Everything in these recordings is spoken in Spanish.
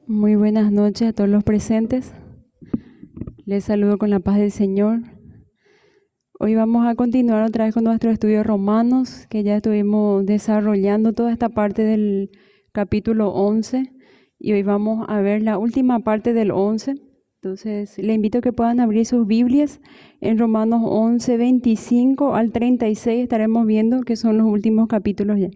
Muy buenas noches a todos los presentes. Les saludo con la paz del Señor. Hoy vamos a continuar otra vez con nuestro estudio de Romanos, que ya estuvimos desarrollando toda esta parte del capítulo 11 y hoy vamos a ver la última parte del 11. Entonces, le invito a que puedan abrir sus Biblias en Romanos 11, 25 al 36. Estaremos viendo que son los últimos capítulos ya.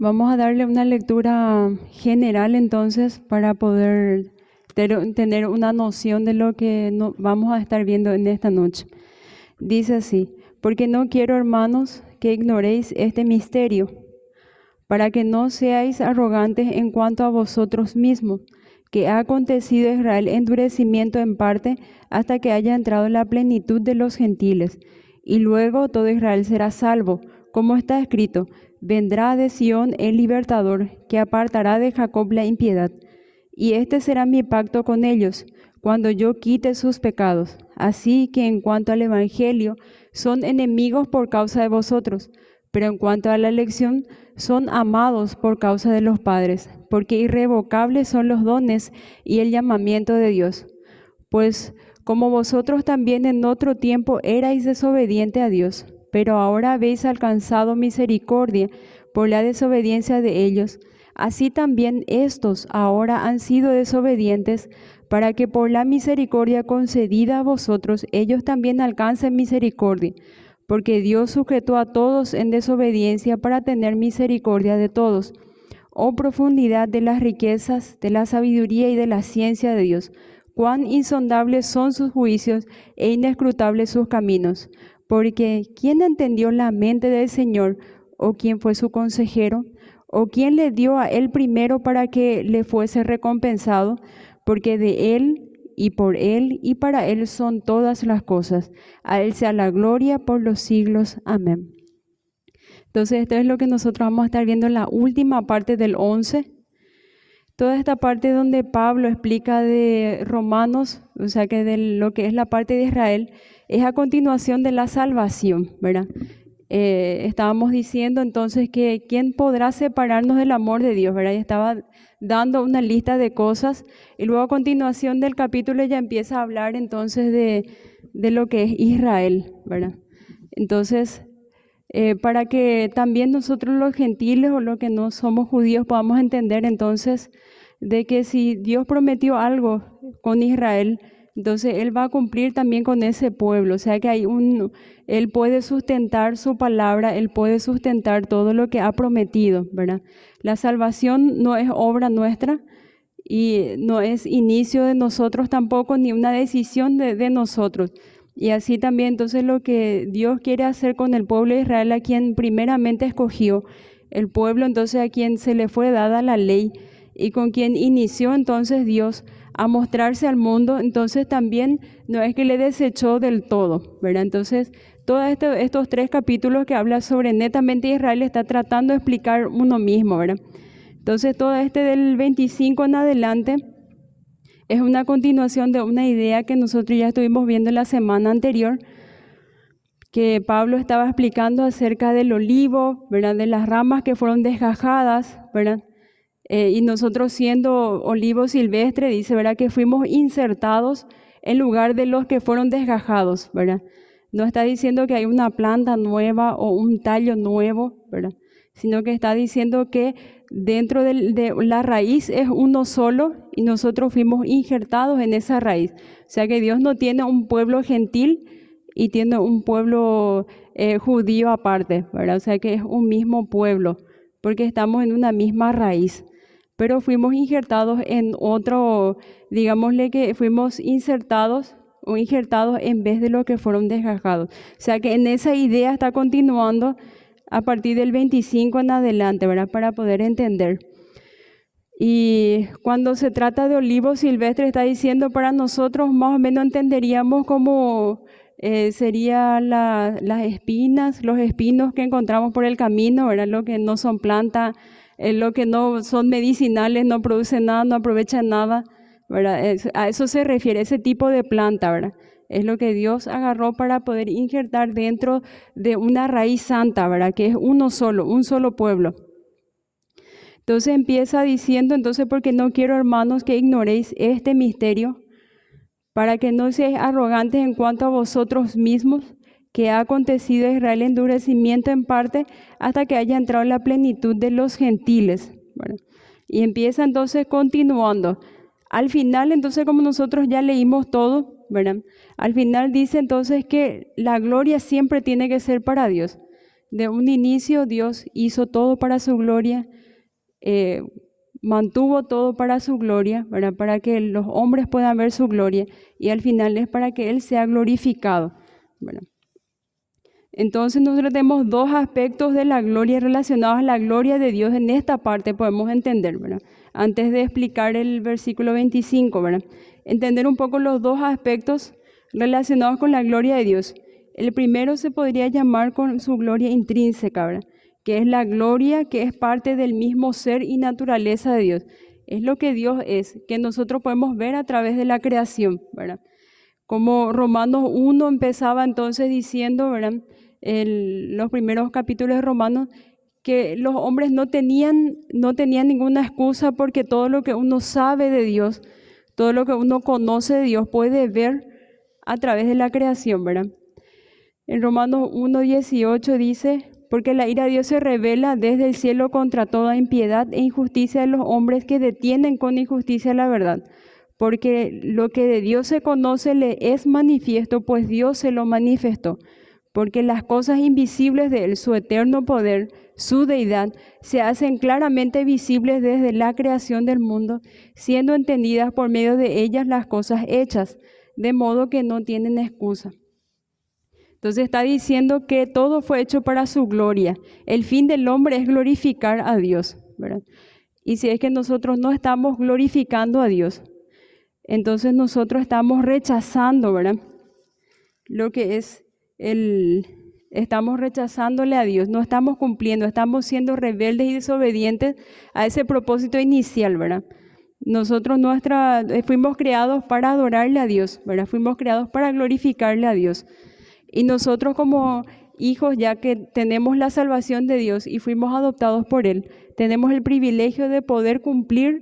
Vamos a darle una lectura general entonces para poder tener una noción de lo que vamos a estar viendo en esta noche. Dice así: porque no quiero, hermanos, que ignoréis este misterio, para que no seáis arrogantes en cuanto a vosotros mismos, que ha acontecido a Israel endurecimiento en parte hasta que haya entrado en la plenitud de los gentiles, y luego todo Israel será salvo, como está escrito: vendrá de Sión el libertador, que apartará de Jacob la impiedad. Y este será mi pacto con ellos, cuando yo quite sus pecados. Así que en cuanto al Evangelio, son enemigos por causa de vosotros, pero en cuanto a la elección, son amados por causa de los padres, porque irrevocables son los dones y el llamamiento de Dios. Pues como vosotros también en otro tiempo erais desobedientes a Dios, pero ahora habéis alcanzado misericordia por la desobediencia de ellos, así también estos ahora han sido desobedientes, para que por la misericordia concedida a vosotros ellos también alcancen misericordia, porque Dios sujetó a todos en desobediencia para tener misericordia de todos. Oh profundidad de las riquezas, de la sabiduría y de la ciencia de Dios, cuán insondables son sus juicios e inescrutables sus caminos. Porque ¿quién entendió la mente del Señor? ¿O quién fue su consejero? ¿O quién le dio a él primero para que le fuese recompensado? Porque de él y para él son todas las cosas. A él sea la gloria por los siglos. Amén. Entonces, esto es lo que nosotros vamos a estar viendo en la última parte del 11. Toda esta parte donde Pablo explica de Romanos, o sea que de lo que es la parte de Israel, es a continuación de la salvación, ¿verdad? Estábamos diciendo entonces que ¿quién podrá separarnos del amor de Dios?, ¿verdad? Y estaba dando una lista de cosas y luego a continuación del capítulo ya empieza a hablar entonces de lo que es Israel, ¿verdad? Entonces, para que también nosotros los gentiles o los que no somos judíos podamos entender entonces de que si Dios prometió algo con Israel, entonces Él va a cumplir también con ese pueblo. O sea que Él puede sustentar su palabra, Él puede sustentar todo lo que ha prometido, ¿verdad? La salvación no es obra nuestra y no es inicio de nosotros tampoco, ni una decisión de nosotros. Y así también entonces lo que Dios quiere hacer con el pueblo de Israel, a quien primeramente escogió, el pueblo entonces a quien se le fue dada la ley y con quien inició entonces Dios a mostrarse al mundo, entonces también no es que le desechó del todo, ¿verdad? Entonces, todos estos 3 capítulos que habla sobre netamente Israel está tratando de explicar uno mismo, ¿verdad? Entonces, todo del 25 en adelante es una continuación de una idea que nosotros ya estuvimos viendo la semana anterior, que Pablo estaba explicando acerca del olivo, ¿verdad? De las ramas que fueron desgajadas, ¿verdad? Y nosotros siendo olivo silvestre, dice, ¿verdad? Que fuimos insertados en lugar de los que fueron desgajados, ¿verdad? No está diciendo que hay una planta nueva o un tallo nuevo, ¿verdad? Sino que está diciendo que dentro de la raíz es uno solo y nosotros fuimos injertados en esa raíz. O sea que Dios no tiene un pueblo gentil y tiene un pueblo judío aparte, ¿verdad? O sea que es un mismo pueblo, porque estamos en una misma raíz. Pero fuimos injertados en otro, digámosle que fuimos insertados o injertados en vez de lo que fueron desgajados. O sea que en esa idea está continuando a partir del 25 en adelante, ¿verdad? Para poder entender. Y cuando se trata de olivo silvestre, está diciendo para nosotros más o menos entenderíamos como sería las espinas, los espinos que encontramos por el camino, ¿verdad? Lo que no son plantas, lo que no son medicinales, no producen nada, no aprovechan nada, ¿verdad? A eso se refiere ese tipo de planta, ¿verdad? Es lo que Dios agarró para poder injertar dentro de una raíz santa, ¿verdad? Que es uno solo, un solo pueblo. Entonces empieza diciendo, entonces, porque no quiero, hermanos, que ignoréis este misterio, para que no seáis arrogantes en cuanto a vosotros mismos, que ha acontecido a Israel endurecimiento en parte hasta que haya entrado en la plenitud de los gentiles. Bueno, y empieza entonces continuando. Al final, entonces, como nosotros ya leímos todo, ¿verdad? Al final dice entonces que la gloria siempre tiene que ser para Dios. De un inicio Dios hizo todo para su gloria, mantuvo todo para su gloria, ¿verdad? Para que los hombres puedan ver su gloria, y al final es para que Él sea glorificado, ¿verdad? Entonces nosotros tenemos dos aspectos de la gloria relacionados a la gloria de Dios en esta parte, podemos entender, ¿verdad? Antes de explicar el versículo 25, ¿verdad? Entender un poco los dos aspectos relacionados con la gloria de Dios. El primero se podría llamar con su gloria intrínseca, ¿verdad? Que es la gloria que es parte del mismo ser y naturaleza de Dios. Es lo que Dios es, que nosotros podemos ver a través de la creación, ¿verdad? Como Romanos 1 empezaba entonces diciendo, ¿verdad? Los primeros capítulos de Romanos, que los hombres no tenían ninguna excusa, porque todo lo que uno sabe de Dios, todo lo que uno conoce de Dios, puede ver a través de la creación, ¿verdad? En Romanos 1:18 dice, porque la ira de Dios se revela desde el cielo contra toda impiedad e injusticia de los hombres que detienen con injusticia la verdad. Porque lo que de Dios se conoce le es manifiesto, pues Dios se lo manifestó. Porque las cosas invisibles de Él, su eterno poder, su deidad, se hacen claramente visibles desde la creación del mundo, siendo entendidas por medio de ellas las cosas hechas, de modo que no tienen excusa. Entonces está diciendo que todo fue hecho para su gloria. El fin del hombre es glorificar a Dios, ¿verdad? Y si es que nosotros no estamos glorificando a Dios, entonces nosotros estamos rechazando, ¿verdad? Lo que es estamos rechazándole a Dios, no estamos cumpliendo, estamos siendo rebeldes y desobedientes a ese propósito inicial, ¿verdad? Nosotros fuimos creados para adorarle a Dios, ¿verdad? Fuimos creados para glorificarle a Dios. Y nosotros como hijos, ya que tenemos la salvación de Dios y fuimos adoptados por Él, tenemos el privilegio de poder cumplir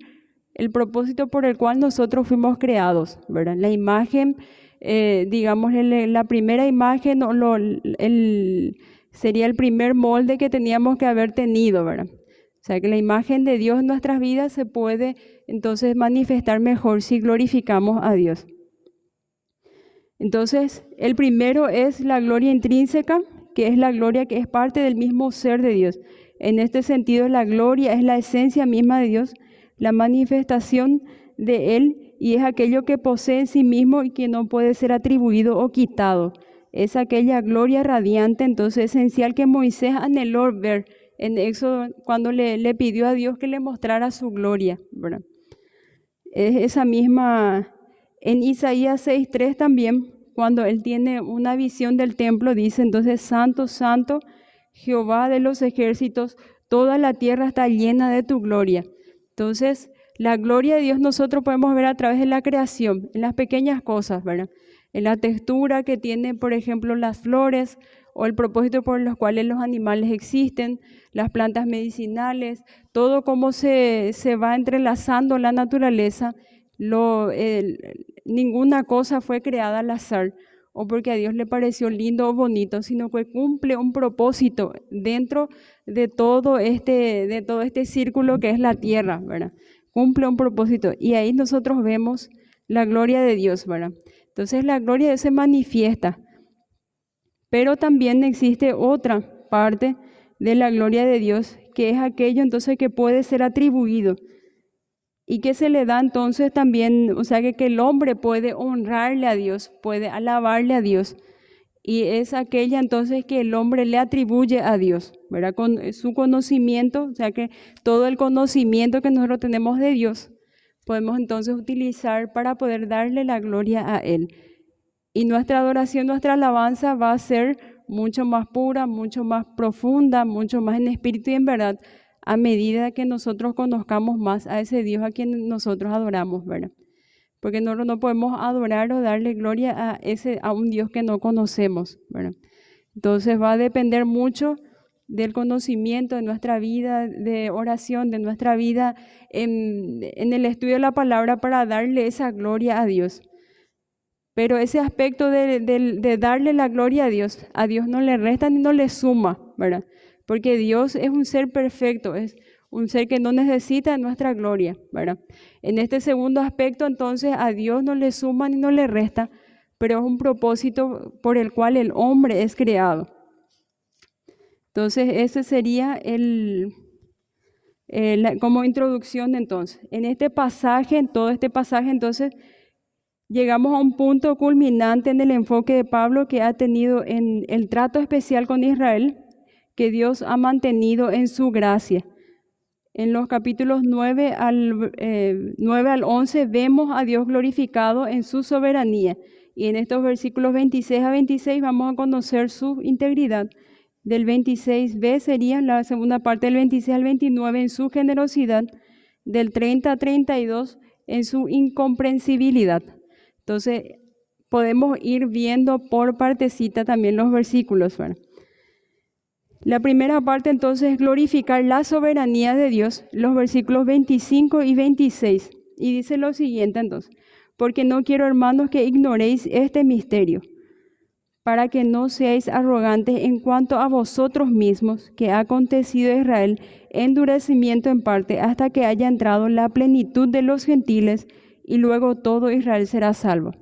el propósito por el cual nosotros fuimos creados, ¿verdad? La imagen, digamos, la primera imagen sería el primer molde que teníamos que haber tenido, ¿verdad? O sea, que la imagen de Dios en nuestras vidas se puede entonces manifestar mejor si glorificamos a Dios. Entonces, el primero es la gloria intrínseca, que es la gloria que es parte del mismo ser de Dios. En este sentido, la gloria es la esencia misma de Dios, la manifestación de Él, y es aquello que posee en sí mismo y que no puede ser atribuido o quitado. Es aquella gloria radiante, entonces esencial, que Moisés anheló ver en Éxodo cuando le pidió a Dios que le mostrara su gloria, ¿verdad? Es esa misma. En Isaías 6:3 también, cuando él tiene una visión del templo, dice entonces: Santo, Santo, Jehová de los ejércitos, toda la tierra está llena de tu gloria. Entonces, la gloria de Dios nosotros podemos ver a través de la creación, en las pequeñas cosas, ¿verdad? En la textura que tienen, por ejemplo, las flores, o el propósito por los cuales los animales existen, las plantas medicinales, todo cómo se va entrelazando la naturaleza. Ninguna cosa fue creada al azar o porque a Dios le pareció lindo o bonito, sino que cumple un propósito dentro de todo este círculo que es la tierra, ¿verdad? Cumple un propósito, y ahí nosotros vemos la gloria de Dios, ¿verdad? Entonces la gloria de Dios se manifiesta, pero también existe otra parte de la gloria de Dios, que es aquello entonces que puede ser atribuido y que se le da entonces también, o sea, que el hombre puede honrarle a Dios, puede alabarle a Dios, y es aquella entonces que el hombre le atribuye a Dios, ¿verdad? Con su conocimiento, o sea, que todo el conocimiento que nosotros tenemos de Dios, podemos entonces utilizar para poder darle la gloria a Él. Y nuestra adoración, nuestra alabanza va a ser mucho más pura, mucho más profunda, mucho más en espíritu y en verdad, a medida que nosotros conozcamos más a ese Dios a quien nosotros adoramos, ¿verdad? Porque nosotros no podemos adorar o darle gloria a un Dios que no conocemos, ¿verdad? Entonces va a depender mucho del conocimiento, de nuestra vida de oración, de nuestra vida en el estudio de la palabra para darle esa gloria a Dios. Pero ese aspecto de darle la gloria a Dios no le resta ni no le suma, ¿verdad? Porque Dios es un ser perfecto, es un ser que no necesita nuestra gloria, ¿verdad? En este segundo aspecto, entonces, a Dios no le suma ni no le resta, pero es un propósito por el cual el hombre es creado. Entonces, ese sería como introducción, entonces. En este pasaje, en todo este pasaje, entonces, llegamos a un punto culminante en el enfoque de Pablo que ha tenido en el trato especial con Israel, que Dios ha mantenido en su gracia. En los capítulos 9 al 11 vemos a Dios glorificado en su soberanía. Y en estos versículos 26 a 26 vamos a conocer su integridad. Del 26b sería la segunda parte del 26 al 29 en su generosidad. Del 30 a 32 en su incomprensibilidad. Entonces, podemos ir viendo por partecita también los versículos, ¿verdad? La primera parte entonces es glorificar la soberanía de Dios, los versículos 25 y 26. Y dice lo siguiente entonces: porque no quiero, hermanos, que ignoréis este misterio, para que no seáis arrogantes en cuanto a vosotros mismos, que ha acontecido a Israel endurecimiento en parte hasta que haya entrado la plenitud de los gentiles, y luego todo Israel será salvo.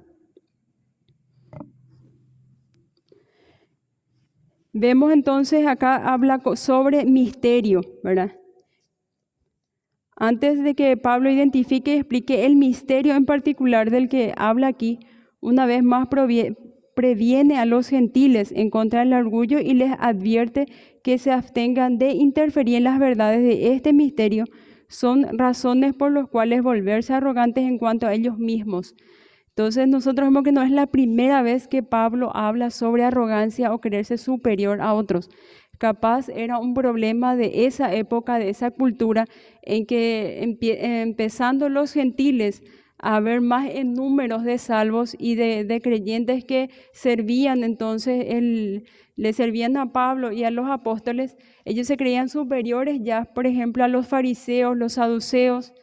Vemos entonces acá habla sobre misterio, ¿verdad? Antes de que Pablo identifique y explique el misterio en particular del que habla aquí, una vez más previene a los gentiles en contra del orgullo y les advierte que se abstengan de interferir en las verdades de este misterio. Son razones por las cuales volverse arrogantes en cuanto a ellos mismos. Entonces nosotros vemos que no es la primera vez que Pablo habla sobre arrogancia o creerse superior a otros. Capaz era un problema de esa época, de esa cultura, en que empezando los gentiles a haber más en números de salvos y de creyentes que servían entonces, le servían a Pablo y a los apóstoles, ellos se creían superiores ya, por ejemplo, a los fariseos, los saduceos,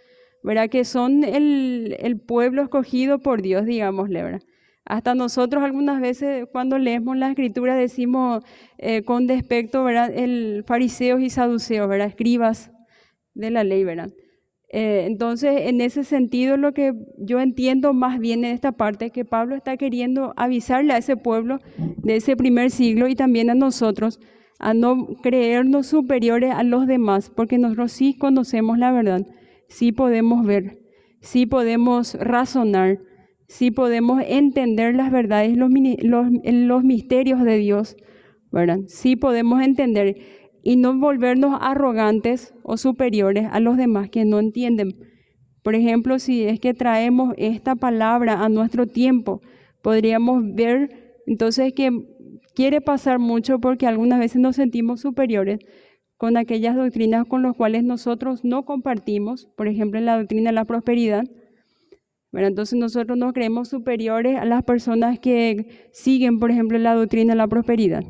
¿verdad? Que son el pueblo escogido por Dios, digámosle, ¿verdad? Hasta nosotros algunas veces cuando leemos la Escritura decimos con despecto, ¿verdad? El fariseos y saduceos, ¿verdad? Escribas de la ley, ¿verdad? Entonces, en ese sentido, lo que yo entiendo más bien en esta parte es que Pablo está queriendo avisarle a ese pueblo de ese primer siglo y también a nosotros a no creernos superiores a los demás, porque nosotros sí conocemos la verdad. Sí podemos ver, sí podemos razonar, sí podemos entender las verdades, los misterios de Dios, ¿verdad? Sí podemos entender y no volvernos arrogantes o superiores a los demás que no entienden. Por ejemplo, si es que traemos esta palabra a nuestro tiempo, podríamos ver entonces que quiere pasar mucho porque algunas veces nos sentimos superiores con aquellas doctrinas con las cuales nosotros no compartimos, por ejemplo, en la doctrina de la prosperidad. Bueno, entonces nosotros nos creemos superiores a las personas que siguen, por ejemplo, la doctrina de la prosperidad.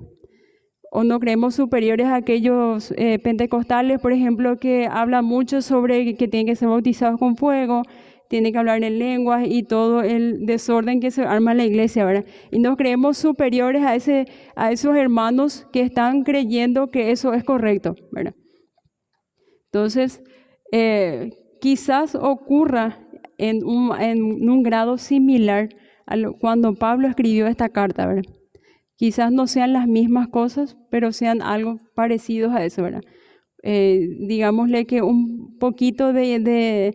O nos creemos superiores a aquellos pentecostales, por ejemplo, que hablan mucho sobre que tienen que ser bautizados con fuego, tienen que hablar en lenguas y todo el desorden que se arma en la iglesia, ¿verdad? Y nos creemos superiores a esos hermanos que están creyendo que eso es correcto, ¿verdad? Entonces, quizás ocurra en un grado similar a cuando Pablo escribió esta carta, ¿verdad? Quizás no sean las mismas cosas, pero sean algo parecidos a eso, ¿verdad? Digámosle que un poquito de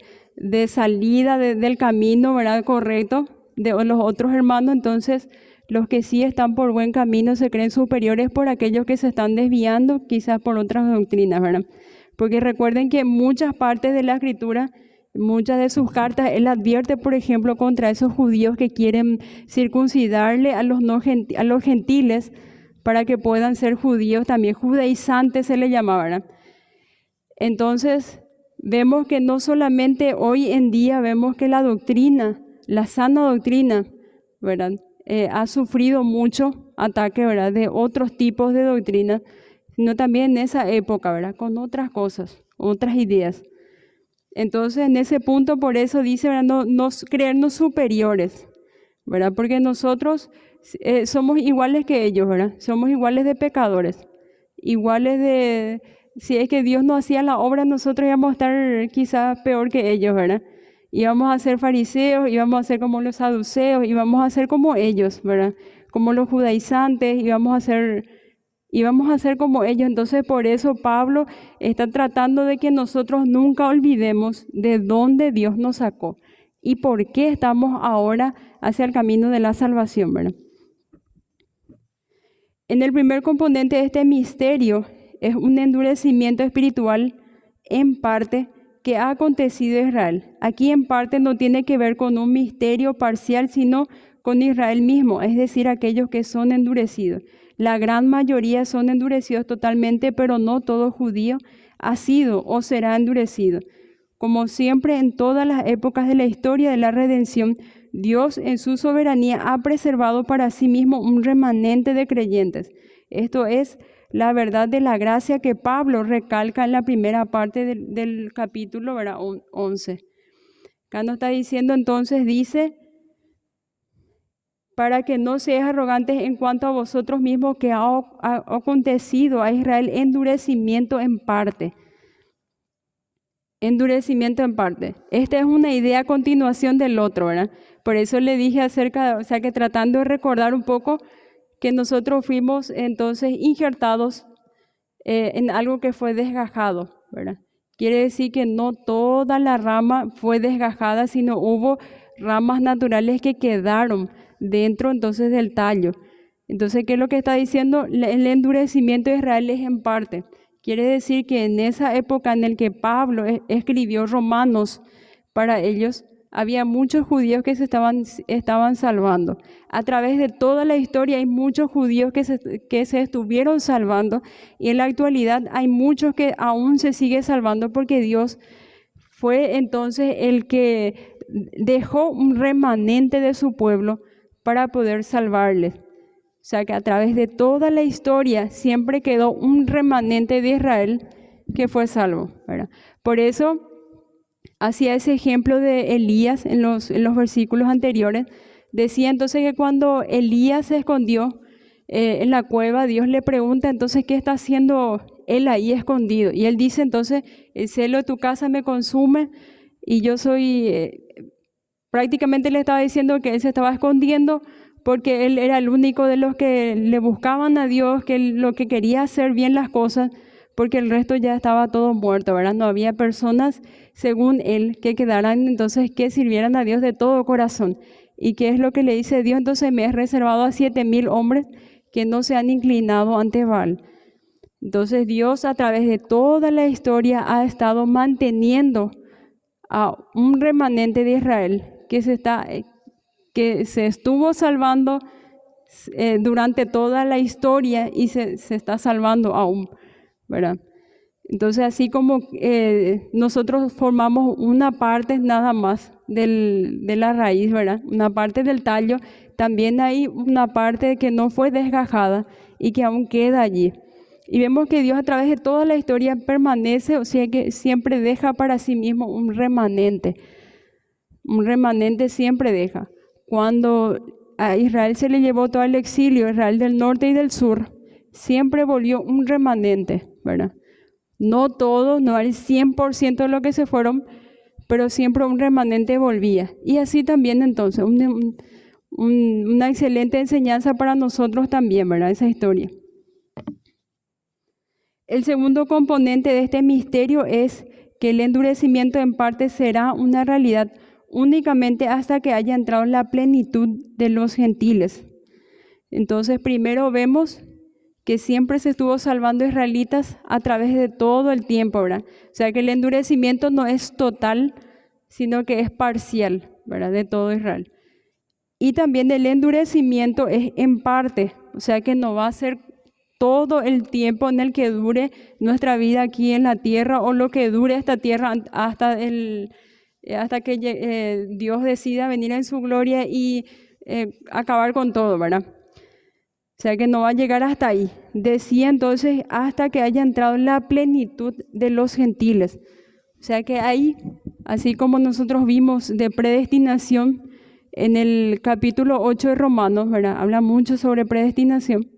salida del camino, ¿verdad? Correcto, de los otros hermanos, entonces los que sí están por buen camino se creen superiores por aquellos que se están desviando, quizás por otras doctrinas, ¿verdad? Porque recuerden que muchas partes de la Escritura, muchas de sus cartas, él advierte, por ejemplo, contra esos judíos que quieren circuncidarle a los gentiles para que puedan ser judíos, también judaizantes se le llamaba, ¿verdad? Entonces, vemos que no solamente hoy en día vemos que la doctrina, la sana doctrina, ¿verdad? Ha sufrido mucho ataque, ¿verdad? De otros tipos de doctrina. sino también en esa época, ¿verdad? Con otras cosas, otras ideas. Entonces, en ese punto, por eso dice, ¿verdad? No creernos superiores, ¿verdad? Porque nosotros somos iguales que ellos, ¿verdad? Somos iguales de pecadores, iguales de... Si es que Dios no hacía la obra, nosotros íbamos a estar quizás peor que ellos, ¿verdad? Íbamos a ser fariseos, íbamos a ser como los saduceos, íbamos a ser como ellos, ¿verdad? Como los judaizantes, íbamos a ser como ellos. Entonces, por eso Pablo está tratando de que nosotros nunca olvidemos de dónde Dios nos sacó y por qué estamos ahora hacia el camino de la salvación, ¿verdad? En el primer componente de este misterio es un endurecimiento espiritual en parte que ha acontecido en Israel. Aquí en parte no tiene que ver con un misterio parcial, sino con Israel mismo, es decir, aquellos que son endurecidos. La gran mayoría son endurecidos totalmente, pero no todo judío ha sido o será endurecido. Como siempre en todas las épocas de la historia de la redención, Dios en su soberanía ha preservado para sí mismo un remanente de creyentes. Esto es la verdad de la gracia que Pablo recalca en la primera parte del capítulo, ¿verdad? 11. Acá nos está diciendo entonces, dice, para que no seáis arrogantes en cuanto a vosotros mismos, que ha acontecido a Israel endurecimiento en parte. Endurecimiento en parte. Esta es una idea a continuación del otro, ¿verdad? Por eso le dije acerca, o sea, que tratando de recordar un poco que nosotros fuimos entonces injertados en algo que fue desgajado, ¿verdad? Quiere decir que no toda la rama fue desgajada, sino hubo ramas naturales que quedaron dentro entonces del tallo. Entonces, ¿qué es lo que está diciendo? El endurecimiento de Israel es en parte. Quiere decir que en esa época en la que Pablo escribió Romanos, para ellos había muchos judíos que se estaban salvando. A través de toda la historia hay muchos judíos que se estuvieron salvando, y en la actualidad hay muchos que aún se siguen salvando porque Dios fue entonces el que dejó un remanente de su pueblo para poder salvarles. O sea que a través de toda la historia siempre quedó un remanente de Israel que fue salvo, ¿verdad? Por eso hacía ese ejemplo de Elías en los versículos anteriores. Decía entonces que cuando Elías se escondió en la cueva, Dios le pregunta entonces qué está haciendo él ahí escondido. Y él dice entonces, el celo de tu casa me consume y yo soy... prácticamente le estaba diciendo que él se estaba escondiendo porque él era el único de los que le buscaban a Dios, que lo que quería hacer bien las cosas, porque el resto ya estaba todo muerto, ¿verdad? No había personas, según él, que quedaran entonces que sirvieran a Dios de todo corazón. ¿Y qué es lo que le dice Dios? Entonces me he reservado a 7,000 hombres que no se han inclinado ante Baal. Entonces Dios a través de toda la historia ha estado manteniendo a un remanente de Israel que se estuvo salvando durante toda la historia y se está salvando aún, ¿verdad? Entonces, así como nosotros formamos una parte nada más de la raíz, ¿verdad? Una parte del tallo, también hay una parte que no fue desgajada y que aún queda allí. Y vemos que Dios a través de toda la historia permanece, o sea que siempre deja para sí mismo un remanente. Un remanente siempre deja. Cuando a Israel se le llevó todo el exilio, Israel del norte y del sur, siempre volvió un remanente, ¿verdad? No todo, no al 100% de lo que se fueron, pero siempre un remanente volvía. Y así también entonces, una excelente enseñanza para nosotros también, ¿verdad? Esa historia. El segundo componente de este misterio es que el endurecimiento en parte será una realidad únicamente hasta que haya entrado en la plenitud de los gentiles. Entonces, primero vemos que siempre se estuvo salvando israelitas a través de todo el tiempo, ¿verdad? O sea que el endurecimiento no es total, sino que es parcial, ¿verdad? De todo Israel. Y también el endurecimiento es en parte, o sea que no va a ser todo el tiempo en el que dure nuestra vida aquí en la tierra o lo que dure esta tierra hasta que Dios decida venir en su gloria y acabar con todo, ¿verdad? O sea que no va a llegar hasta ahí. Decía entonces hasta que haya entrado en la plenitud de los gentiles. O sea que ahí, así como nosotros vimos de predestinación en el capítulo 8 de Romanos, ¿verdad? Habla mucho sobre predestinación.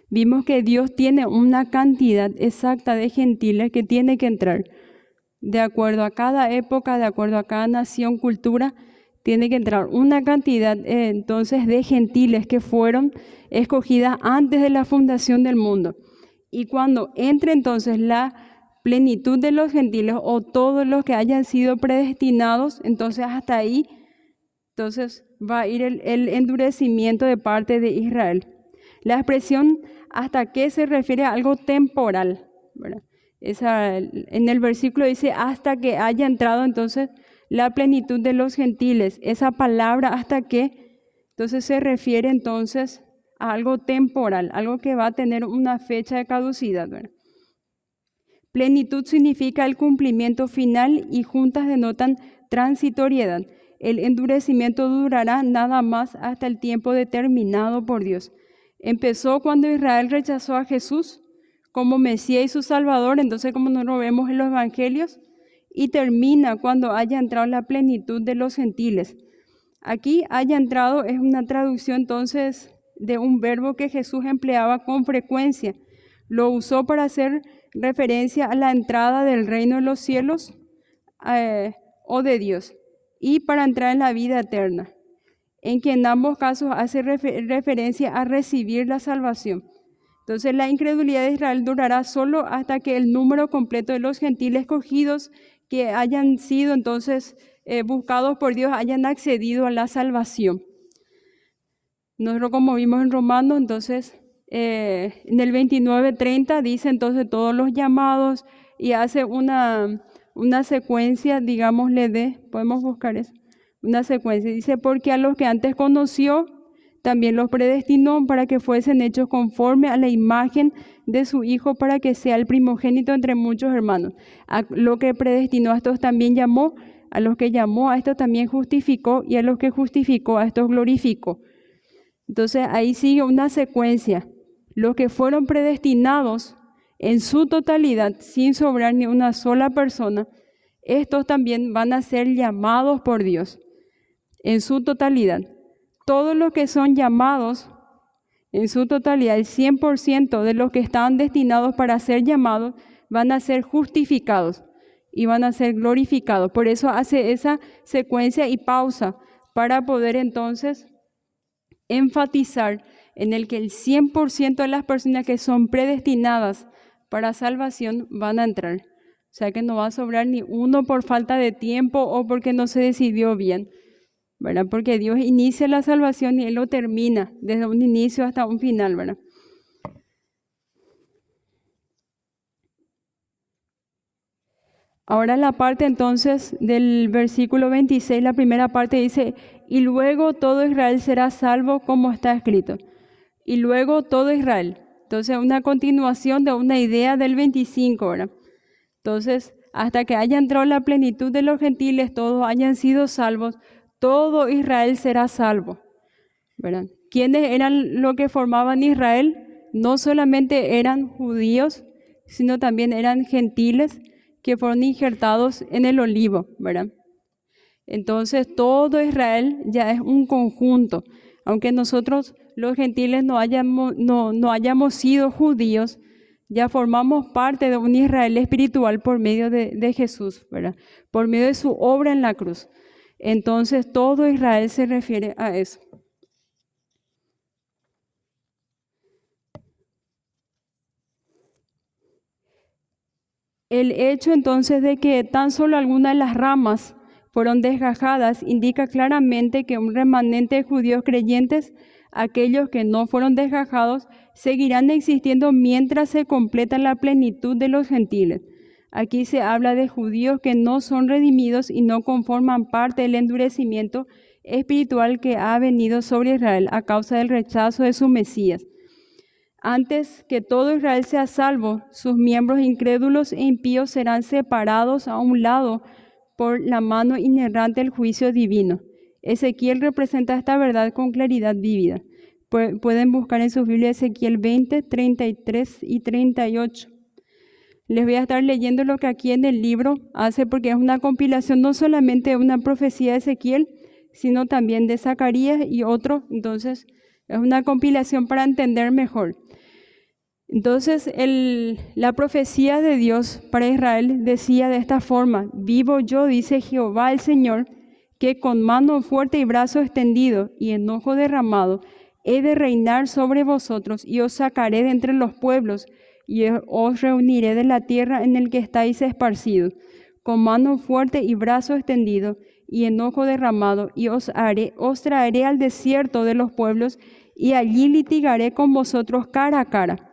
Vimos que Dios tiene una cantidad exacta de gentiles que tiene que entrar. De acuerdo a cada época, de acuerdo a cada nación, cultura, tiene que entrar una cantidad entonces de gentiles que fueron escogidas antes de la fundación del mundo. Y cuando entre entonces la plenitud de los gentiles o todos los que hayan sido predestinados, entonces hasta ahí entonces va a ir el endurecimiento de parte de Israel. La expresión hasta qué se refiere a algo temporal, ¿verdad? En el versículo dice hasta que haya entrado entonces la plenitud de los gentiles. Esa palabra hasta qué, entonces se refiere entonces a algo temporal, algo que va a tener una fecha de caducidad, ¿verdad? Plenitud significa el cumplimiento final y juntas denotan transitoriedad. El endurecimiento durará nada más hasta el tiempo determinado por Dios. Empezó cuando Israel rechazó a Jesús como Mesías y su Salvador, entonces como nos lo vemos en los Evangelios, y termina cuando haya entrado la plenitud de los gentiles. Aquí haya entrado es una traducción entonces de un verbo que Jesús empleaba con frecuencia. Lo usó para hacer referencia a la entrada del reino de los cielos o de Dios y para entrar en la vida eterna, en que en ambos casos hace referencia a recibir la salvación. Entonces la incredulidad de Israel durará solo hasta que el número completo de los gentiles escogidos que hayan sido entonces buscados por Dios hayan accedido a la salvación. Nosotros como vimos en Romanos, entonces en el 29:30 dice entonces todos los llamados y hace una secuencia, digámosle podemos buscar eso, una secuencia. Dice, porque a los que antes conoció, también los predestinó para que fuesen hechos conforme a la imagen de su Hijo, para que sea el primogénito entre muchos hermanos. A lo que predestinó a estos también llamó, a los que llamó a estos también justificó, y a los que justificó a estos glorificó. Entonces ahí sigue una secuencia. Los que fueron predestinados en su totalidad, sin sobrar ni una sola persona, estos también van a ser llamados por Dios en su totalidad. Todos los que son llamados en su totalidad, el 100% de los que están destinados para ser llamados, van a ser justificados y van a ser glorificados. Por eso hace esa secuencia y pausa para poder entonces enfatizar en el que el 100% de las personas que son predestinadas para salvación van a entrar. O sea que no va a sobrar ni uno por falta de tiempo o porque no se decidió bien, ¿verdad? Porque Dios inicia la salvación y Él lo termina desde un inicio hasta un final, ¿verdad? Ahora la parte entonces del versículo 26, la primera parte dice, y luego todo Israel será salvo como está escrito. Y luego todo Israel. Entonces una continuación de una idea del 25, ¿verdad? Entonces, hasta que haya entrado la plenitud de los gentiles, todos hayan sido salvos, todo Israel será salvo, ¿verdad? ¿Quiénes eran los que formaban Israel? No solamente eran judíos, sino también eran gentiles que fueron injertados en el olivo, ¿verdad? Entonces, todo Israel ya es un conjunto. Aunque nosotros, los gentiles, no hayamos sido judíos, ya formamos parte de un Israel espiritual por medio de Jesús, ¿verdad? Por medio de su obra en la cruz. Entonces, todo Israel se refiere a eso. El hecho entonces de que tan solo algunas de las ramas fueron desgajadas indica claramente que un remanente de judíos creyentes, aquellos que no fueron desgajados, seguirán existiendo mientras se completa la plenitud de los gentiles. Aquí se habla de judíos que no son redimidos y no conforman parte del endurecimiento espiritual que ha venido sobre Israel a causa del rechazo de su Mesías. Antes que todo Israel sea salvo, sus miembros incrédulos e impíos serán separados a un lado por la mano inerrante del juicio divino. Ezequiel representa esta verdad con claridad vívida. Pueden buscar en sus Biblias Ezequiel 20, 33 y 38. Les voy a estar leyendo lo que aquí en el libro hace, porque es una compilación no solamente de una profecía de Ezequiel, sino también de Zacarías y otro. Entonces, es una compilación para entender mejor. Entonces, la profecía de Dios para Israel decía de esta forma: vivo yo, dice Jehová el Señor, que con mano fuerte y brazo extendido y enojo derramado he de reinar sobre vosotros, y os sacaré de entre los pueblos, y os reuniré de la tierra en el que estáis esparcidos, con mano fuerte y brazo extendido y enojo derramado, y os traeré al desierto de los pueblos, y allí litigaré con vosotros cara a cara,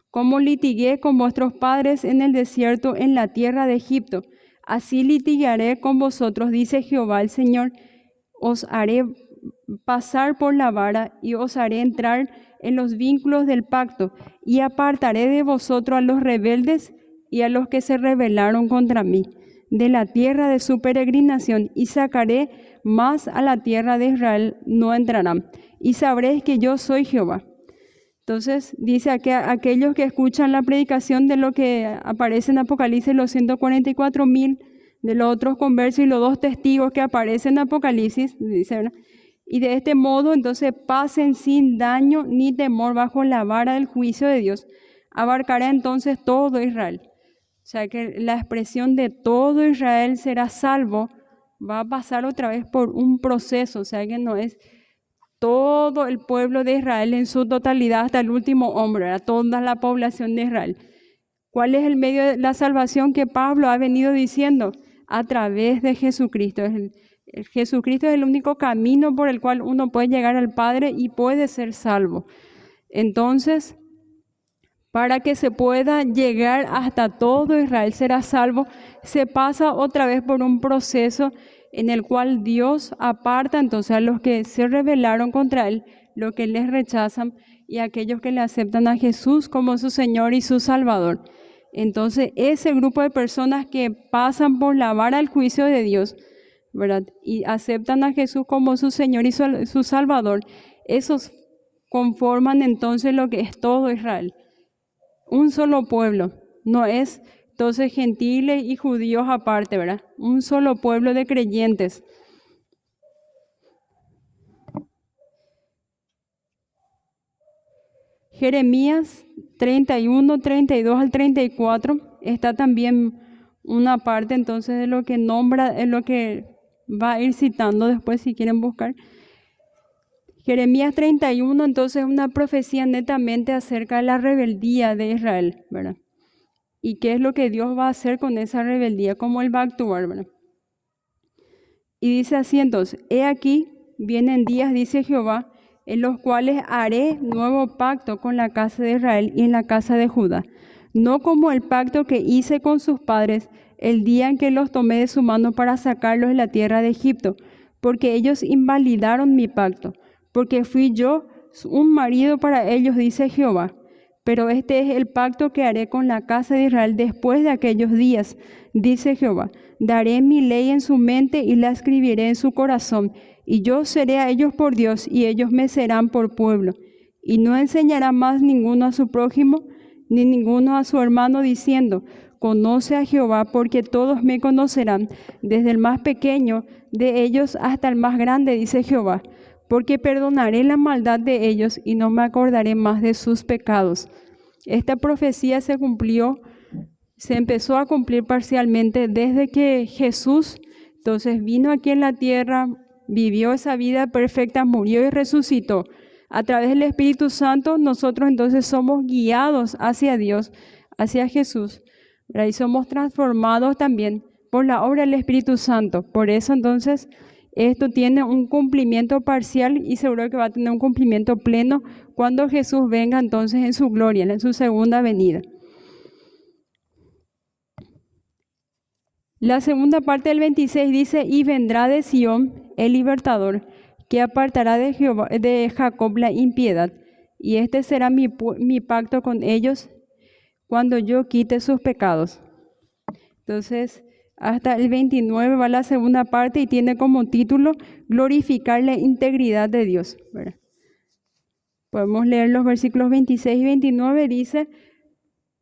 como litigué con vuestros padres en el desierto en la tierra de Egipto. Así litigaré con vosotros, dice Jehová el Señor. Os haré pasar por la vara y os haré entrar en los vínculos del pacto, y apartaré de vosotros a los rebeldes y a los que se rebelaron contra mí de la tierra de su peregrinación, y sacaré, más a la tierra de Israel no entrarán, y sabréis que yo soy Jehová. Entonces dice que aquellos que escuchan la predicación de lo que aparece en Apocalipsis, los 144,000 de los otros conversos y los 2 testigos que aparecen en Apocalipsis, dice, ¿verdad? Y de este modo entonces pasen sin daño ni temor bajo la vara del juicio de Dios. Abarcará entonces todo Israel. O sea que la expresión de todo Israel será salvo va a pasar otra vez por un proceso. O sea que no es todo el pueblo de Israel en su totalidad hasta el último hombre, ¿verdad? Toda la población de Israel. ¿Cuál es el medio de la salvación que Pablo ha venido diciendo? A través de Jesucristo. Jesucristo es el único camino por el cual uno puede llegar al Padre y puede ser salvo. Entonces, para que se pueda llegar hasta todo Israel será salvo, se pasa otra vez por un proceso en el cual Dios aparta entonces a los que se rebelaron contra Él, los que les rechazan, y a aquellos que le aceptan a Jesús como su Señor y su Salvador. Entonces, ese grupo de personas que pasan por la vara del juicio de Dios, ¿verdad?, y aceptan a Jesús como su Señor y su Salvador, esos conforman entonces lo que es todo Israel. Un solo pueblo, no es entonces gentiles y judíos aparte, ¿verdad? Un solo pueblo de creyentes. Jeremías 31, 32 al 34 está también una parte entonces de lo que nombra, en lo que va a ir citando después si quieren buscar. Jeremías 31 entonces es una profecía netamente acerca de la rebeldía de Israel, ¿verdad? Y qué es lo que Dios va a hacer con esa rebeldía, cómo Él va a actuar, ¿verdad? Y dice así entonces: he aquí, vienen días, dice Jehová, en los cuales haré nuevo pacto con la casa de Israel y en la casa de Judá, no como el pacto que hice con sus padres el día en que los tomé de su mano para sacarlos de la tierra de Egipto, porque ellos invalidaron mi pacto, porque fui yo un marido para ellos, dice Jehová. Pero este es el pacto que haré con la casa de Israel después de aquellos días, dice Jehová. Daré mi ley en su mente y la escribiré en su corazón, y yo seré a ellos por Dios, y ellos me serán por pueblo. Y no enseñará más ninguno a su prójimo, ni ninguno a su hermano, diciendo: conoce a Jehová, porque todos me conocerán, desde el más pequeño de ellos hasta el más grande, dice Jehová. Porque perdonaré la maldad de ellos y no me acordaré más de sus pecados. Esta profecía se empezó a cumplir parcialmente desde que Jesús entonces vino aquí en la tierra, vivió esa vida perfecta, murió y resucitó. A través del Espíritu Santo nosotros entonces somos guiados hacia Dios, hacia Jesús, ¿verdad? Y somos transformados también por la obra del Espíritu Santo. Por eso entonces esto tiene un cumplimiento parcial y seguro que va a tener un cumplimiento pleno cuando Jesús venga entonces en su gloria, en su segunda venida. La segunda parte del 26 dice: y vendrá de Sión el libertador, que apartará de Jacob la impiedad, y este será mi pacto con ellos cuando yo quite sus pecados. Entonces, hasta el 29 va la segunda parte y tiene como título glorificar la integridad de Dios, ¿verdad? Podemos leer los versículos 26 y 29, dice: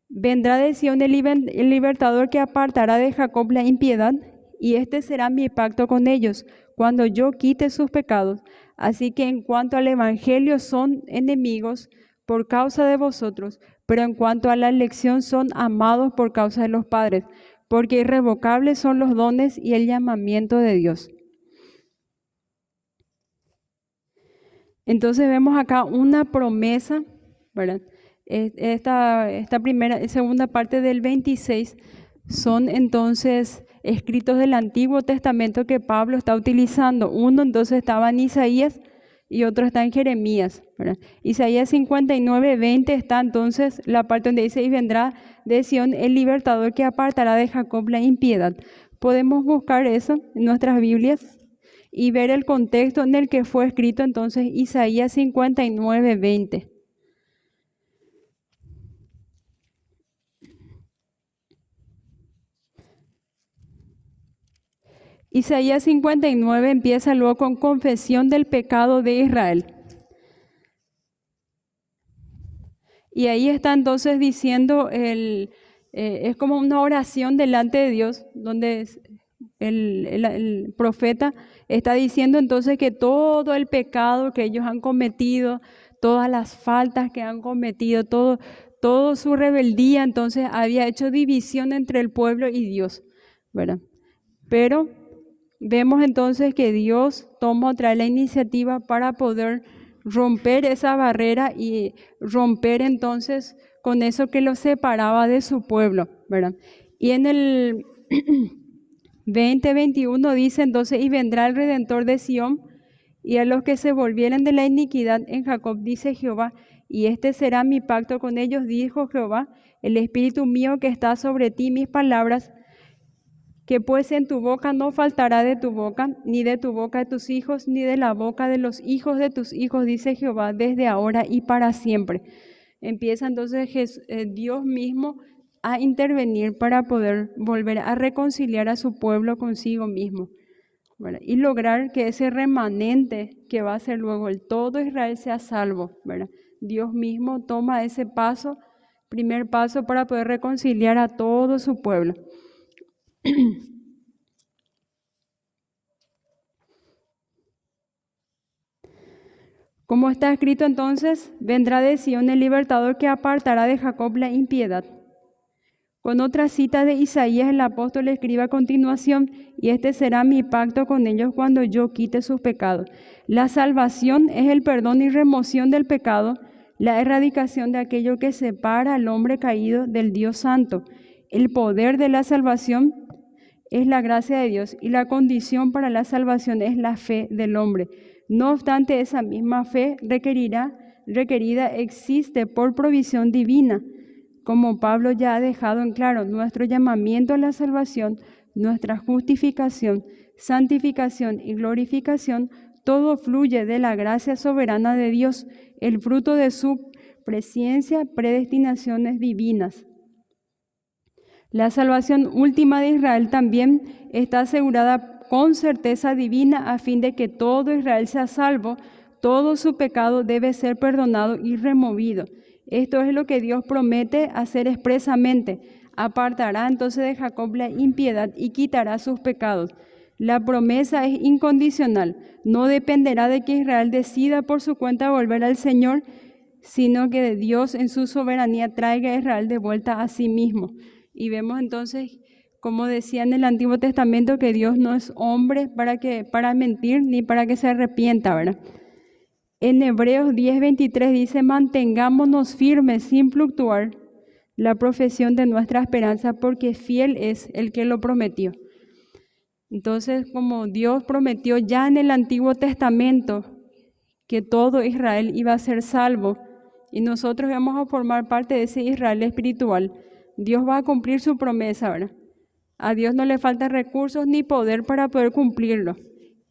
vendrá de Sión el libertador que apartará de Jacob la impiedad, y este será mi pacto con ellos, cuando yo quite sus pecados. Así que en cuanto al evangelio son enemigos por causa de vosotros, pero en cuanto a la elección son amados por causa de los padres, porque irrevocables son los dones y el llamamiento de Dios. Entonces vemos acá una promesa, ¿verdad? Esta segunda parte del 26 son entonces escritos del Antiguo Testamento que Pablo está utilizando. Uno entonces estaba en Isaías y otro está en Jeremías, ¿verdad? Isaías 59:20 está entonces la parte donde dice: y vendrá de Sión el libertador que apartará de Jacob la impiedad. Podemos buscar eso en nuestras Biblias y ver el contexto en el que fue escrito entonces Isaías 59:20. Isaías 59 empieza luego con confesión del pecado de Israel. Y ahí está entonces diciendo, es como una oración delante de Dios, donde el profeta está diciendo entonces que todo el pecado que ellos han cometido, todas las faltas que han cometido, todo su rebeldía, entonces había hecho división entre el pueblo y Dios, ¿verdad? Pero vemos entonces que Dios toma otra vez la iniciativa para poder romper esa barrera y romper entonces con eso que lo separaba de su pueblo, ¿verdad? Y en el 20:21 dice entonces: y vendrá el Redentor de Sión, y a los que se volvieren de la iniquidad en Jacob, dice Jehová, y este será mi pacto con ellos, dijo Jehová, el Espíritu mío que está sobre ti, mis palabras, que pues en tu boca no faltará de tu boca, ni de tu boca de tus hijos, ni de la boca de los hijos de tus hijos, dice Jehová, desde ahora y para siempre. Empieza entonces Dios mismo a intervenir para poder volver a reconciliar a su pueblo consigo mismo, ¿verdad? Y lograr que ese remanente que va a ser luego el todo Israel sea salvo, ¿verdad? Dios mismo toma ese paso, primer paso, para poder reconciliar a todo su pueblo. Como está escrito entonces: vendrá de Sión el libertador que apartará de Jacob la impiedad. Con otra cita de Isaías, el apóstol escribe a continuación: y este será mi pacto con ellos cuando yo quite sus pecados. La salvación es el perdón y remoción del pecado, la erradicación de aquello que separa al hombre caído del Dios Santo. El poder de la salvación es la gracia de Dios y la condición para la salvación es la fe del hombre. No obstante, esa misma fe requerida existe por provisión divina. Como Pablo ya ha dejado en claro, nuestro llamamiento a la salvación, nuestra justificación, santificación y glorificación, todo fluye de la gracia soberana de Dios, el fruto de su presencia, predestinaciones divinas. La salvación última de Israel también está asegurada con certeza divina a fin de que todo Israel sea salvo, todo su pecado debe ser perdonado y removido. Esto es lo que Dios promete hacer expresamente. Apartará entonces de Jacob la impiedad y quitará sus pecados. La promesa es incondicional, no dependerá de que Israel decida por su cuenta volver al Señor, sino que Dios en su soberanía traiga a Israel de vuelta a sí mismo. Y vemos entonces, como decía en el Antiguo Testamento, que Dios no es hombre para mentir ni para que se arrepienta, ¿verdad? En Hebreos 10:23 dice: mantengámonos firmes sin fluctuar la profesión de nuestra esperanza, porque fiel es el que lo prometió. Entonces, como Dios prometió ya en el Antiguo Testamento que todo Israel iba a ser salvo, y nosotros vamos a formar parte de ese Israel espiritual, Dios va a cumplir su promesa, ¿verdad? A Dios no le faltan recursos ni poder para poder cumplirlo.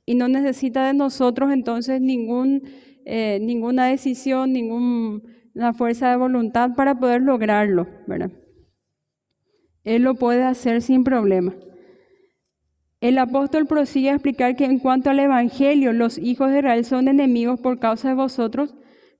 Y no necesita de nosotros entonces ninguna decisión, ninguna fuerza de voluntad para poder lograrlo, ¿verdad? Él lo puede hacer sin problema. El apóstol prosigue a explicar que en cuanto al Evangelio, los hijos de Israel son enemigos por causa de vosotros,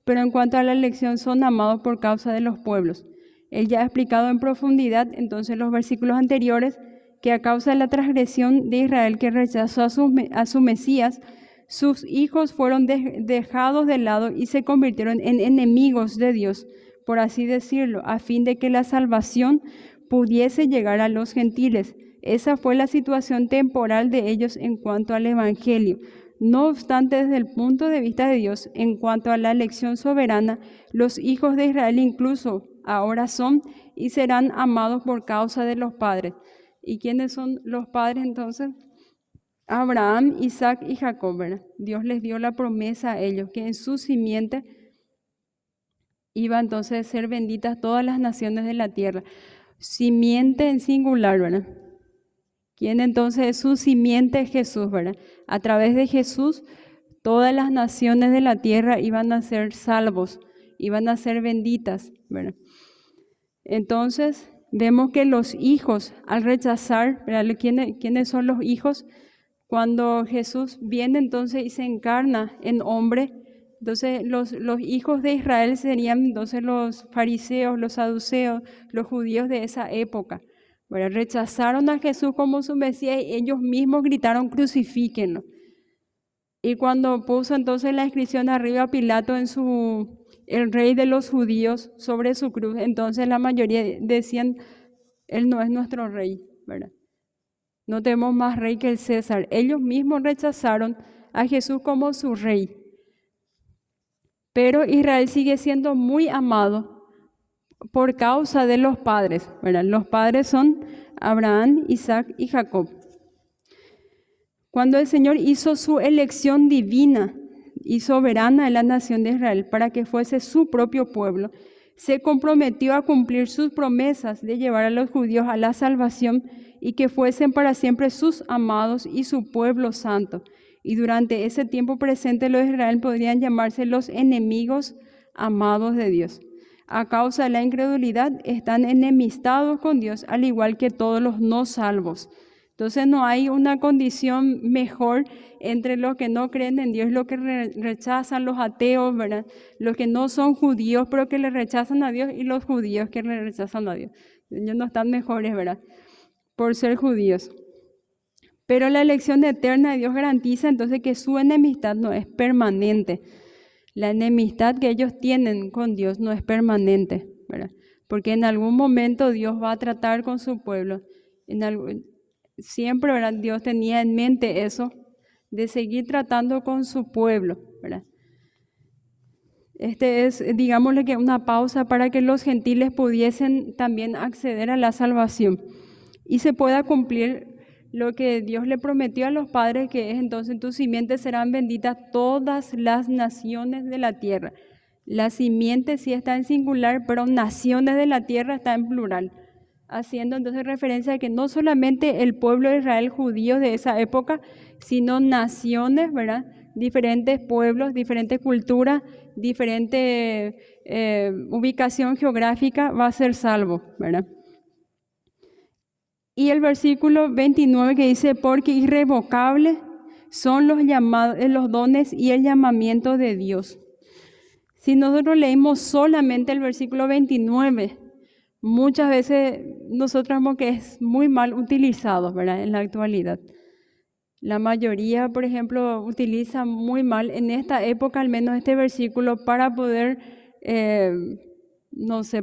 pero en cuanto a la elección son amados por causa de los pueblos. Él ya ha explicado en profundidad entonces los versículos anteriores que a causa de la transgresión de Israel que rechazó a su Mesías, sus hijos fueron dejados de lado y se convirtieron en enemigos de Dios, por así decirlo, a fin de que la salvación pudiese llegar a los gentiles. Esa fue la situación temporal de ellos en cuanto al Evangelio. No obstante, desde el punto de vista de Dios, en cuanto a la elección soberana, los hijos de Israel incluso ahora son y serán amados por causa de los padres. ¿Y quiénes son los padres entonces? Abraham, Isaac y Jacob, ¿verdad? Dios les dio la promesa a ellos que en su simiente iba entonces a ser benditas todas las naciones de la tierra. Simiente en singular, ¿verdad? ¿Quién entonces es su simiente? Jesús, ¿verdad? A través de Jesús, todas las naciones de la tierra iban a ser salvos, iban a ser benditas, ¿verdad? Entonces, vemos que los hijos, al rechazar, ¿verdad? ¿Quiénes son los hijos? Cuando Jesús viene entonces y se encarna en hombre, entonces los hijos de Israel serían entonces los fariseos, los saduceos, los judíos de esa época. ¿Verdad? Rechazaron a Jesús como su Mesías y ellos mismos gritaron crucifíquenlo. Y cuando puso entonces la inscripción arriba Pilato el rey de los judíos sobre su cruz, entonces la mayoría decían, él no es nuestro rey, ¿verdad? No tenemos más rey que el César. Ellos mismos rechazaron a Jesús como su rey. Pero Israel sigue siendo muy amado por causa de los padres, ¿verdad? Los padres son Abraham, Isaac y Jacob. Cuando el Señor hizo su elección divina y soberana en la nación de Israel para que fuese su propio pueblo, se comprometió a cumplir sus promesas de llevar a los judíos a la salvación y que fuesen para siempre sus amados y su pueblo santo. Y durante ese tiempo presente los de Israel podrían llamarse los enemigos amados de Dios. A causa de la incredulidad están enemistados con Dios, al igual que todos los no salvos. Entonces no hay una condición mejor entre los que no creen en Dios, los que rechazan, los ateos, ¿verdad? Los que no son judíos, pero que le rechazan a Dios, y los judíos que le rechazan a Dios. Ellos no están mejores, ¿verdad? Por ser judíos. Pero la elección eterna de Dios garantiza entonces que su enemistad no es permanente. La enemistad que ellos tienen con Dios no es permanente, ¿verdad? Porque en algún momento Dios va a tratar con su pueblo. Siempre, ¿verdad? Dios tenía en mente eso, de seguir tratando con su pueblo, ¿verdad? Este es, digámosle que una pausa para que los gentiles pudiesen también acceder a la salvación y se pueda cumplir lo que Dios le prometió a los padres, que es entonces en tu simiente serán benditas todas las naciones de la tierra. La simiente sí está en singular, pero naciones de la tierra está en plural, haciendo entonces referencia a que no solamente el pueblo de Israel judío de esa época, sino naciones, ¿verdad? Diferentes pueblos, diferentes culturas, diferente ubicación geográfica va a ser salvo, ¿verdad? Y el versículo 29 que dice, porque irrevocables son los dones y el llamamiento de Dios. Si nosotros leímos solamente el versículo 29, muchas veces nosotros vemos que es muy mal utilizado, ¿verdad? En la actualidad. La mayoría, por ejemplo, utiliza muy mal en esta época, al menos este versículo, para poder,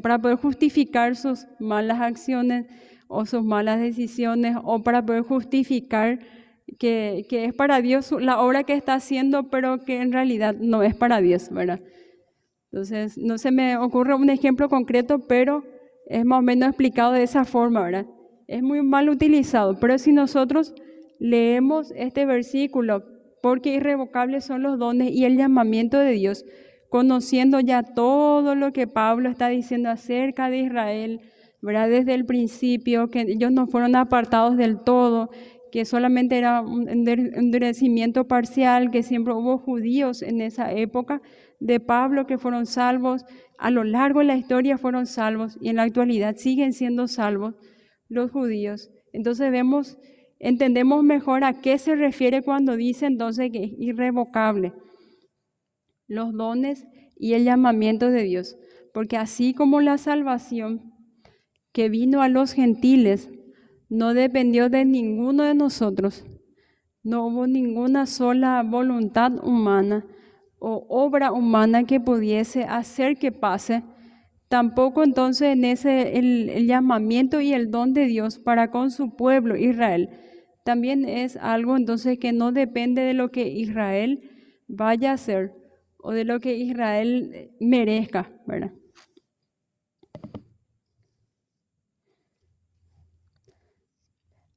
para poder justificar sus malas acciones o sus malas decisiones, o para poder justificar que es para Dios la obra que está haciendo, pero que en realidad no es para Dios, ¿verdad? Entonces, no se me ocurre un ejemplo concreto, pero es más o menos explicado de esa forma, ¿verdad? Es muy mal utilizado, pero si nosotros leemos este versículo, porque irrevocables son los dones y el llamamiento de Dios, conociendo ya todo lo que Pablo está diciendo acerca de Israel, ¿verdad? Desde el principio, que ellos no fueron apartados del todo, que solamente era un endurecimiento parcial, que siempre hubo judíos en esa época de Pablo que fueron salvos, a lo largo de la historia fueron salvos y en la actualidad siguen siendo salvos los judíos. Entonces entendemos mejor a qué se refiere cuando dice entonces que es irrevocable. Los dones y el llamamiento de Dios. Porque así como la salvación que vino a los gentiles no dependió de ninguno de nosotros, no hubo ninguna sola voluntad humana o obra humana que pudiese hacer que pase, tampoco entonces en el llamamiento y el don de Dios para con su pueblo Israel, también es algo entonces que no depende de lo que Israel vaya a hacer o de lo que Israel merezca, ¿verdad?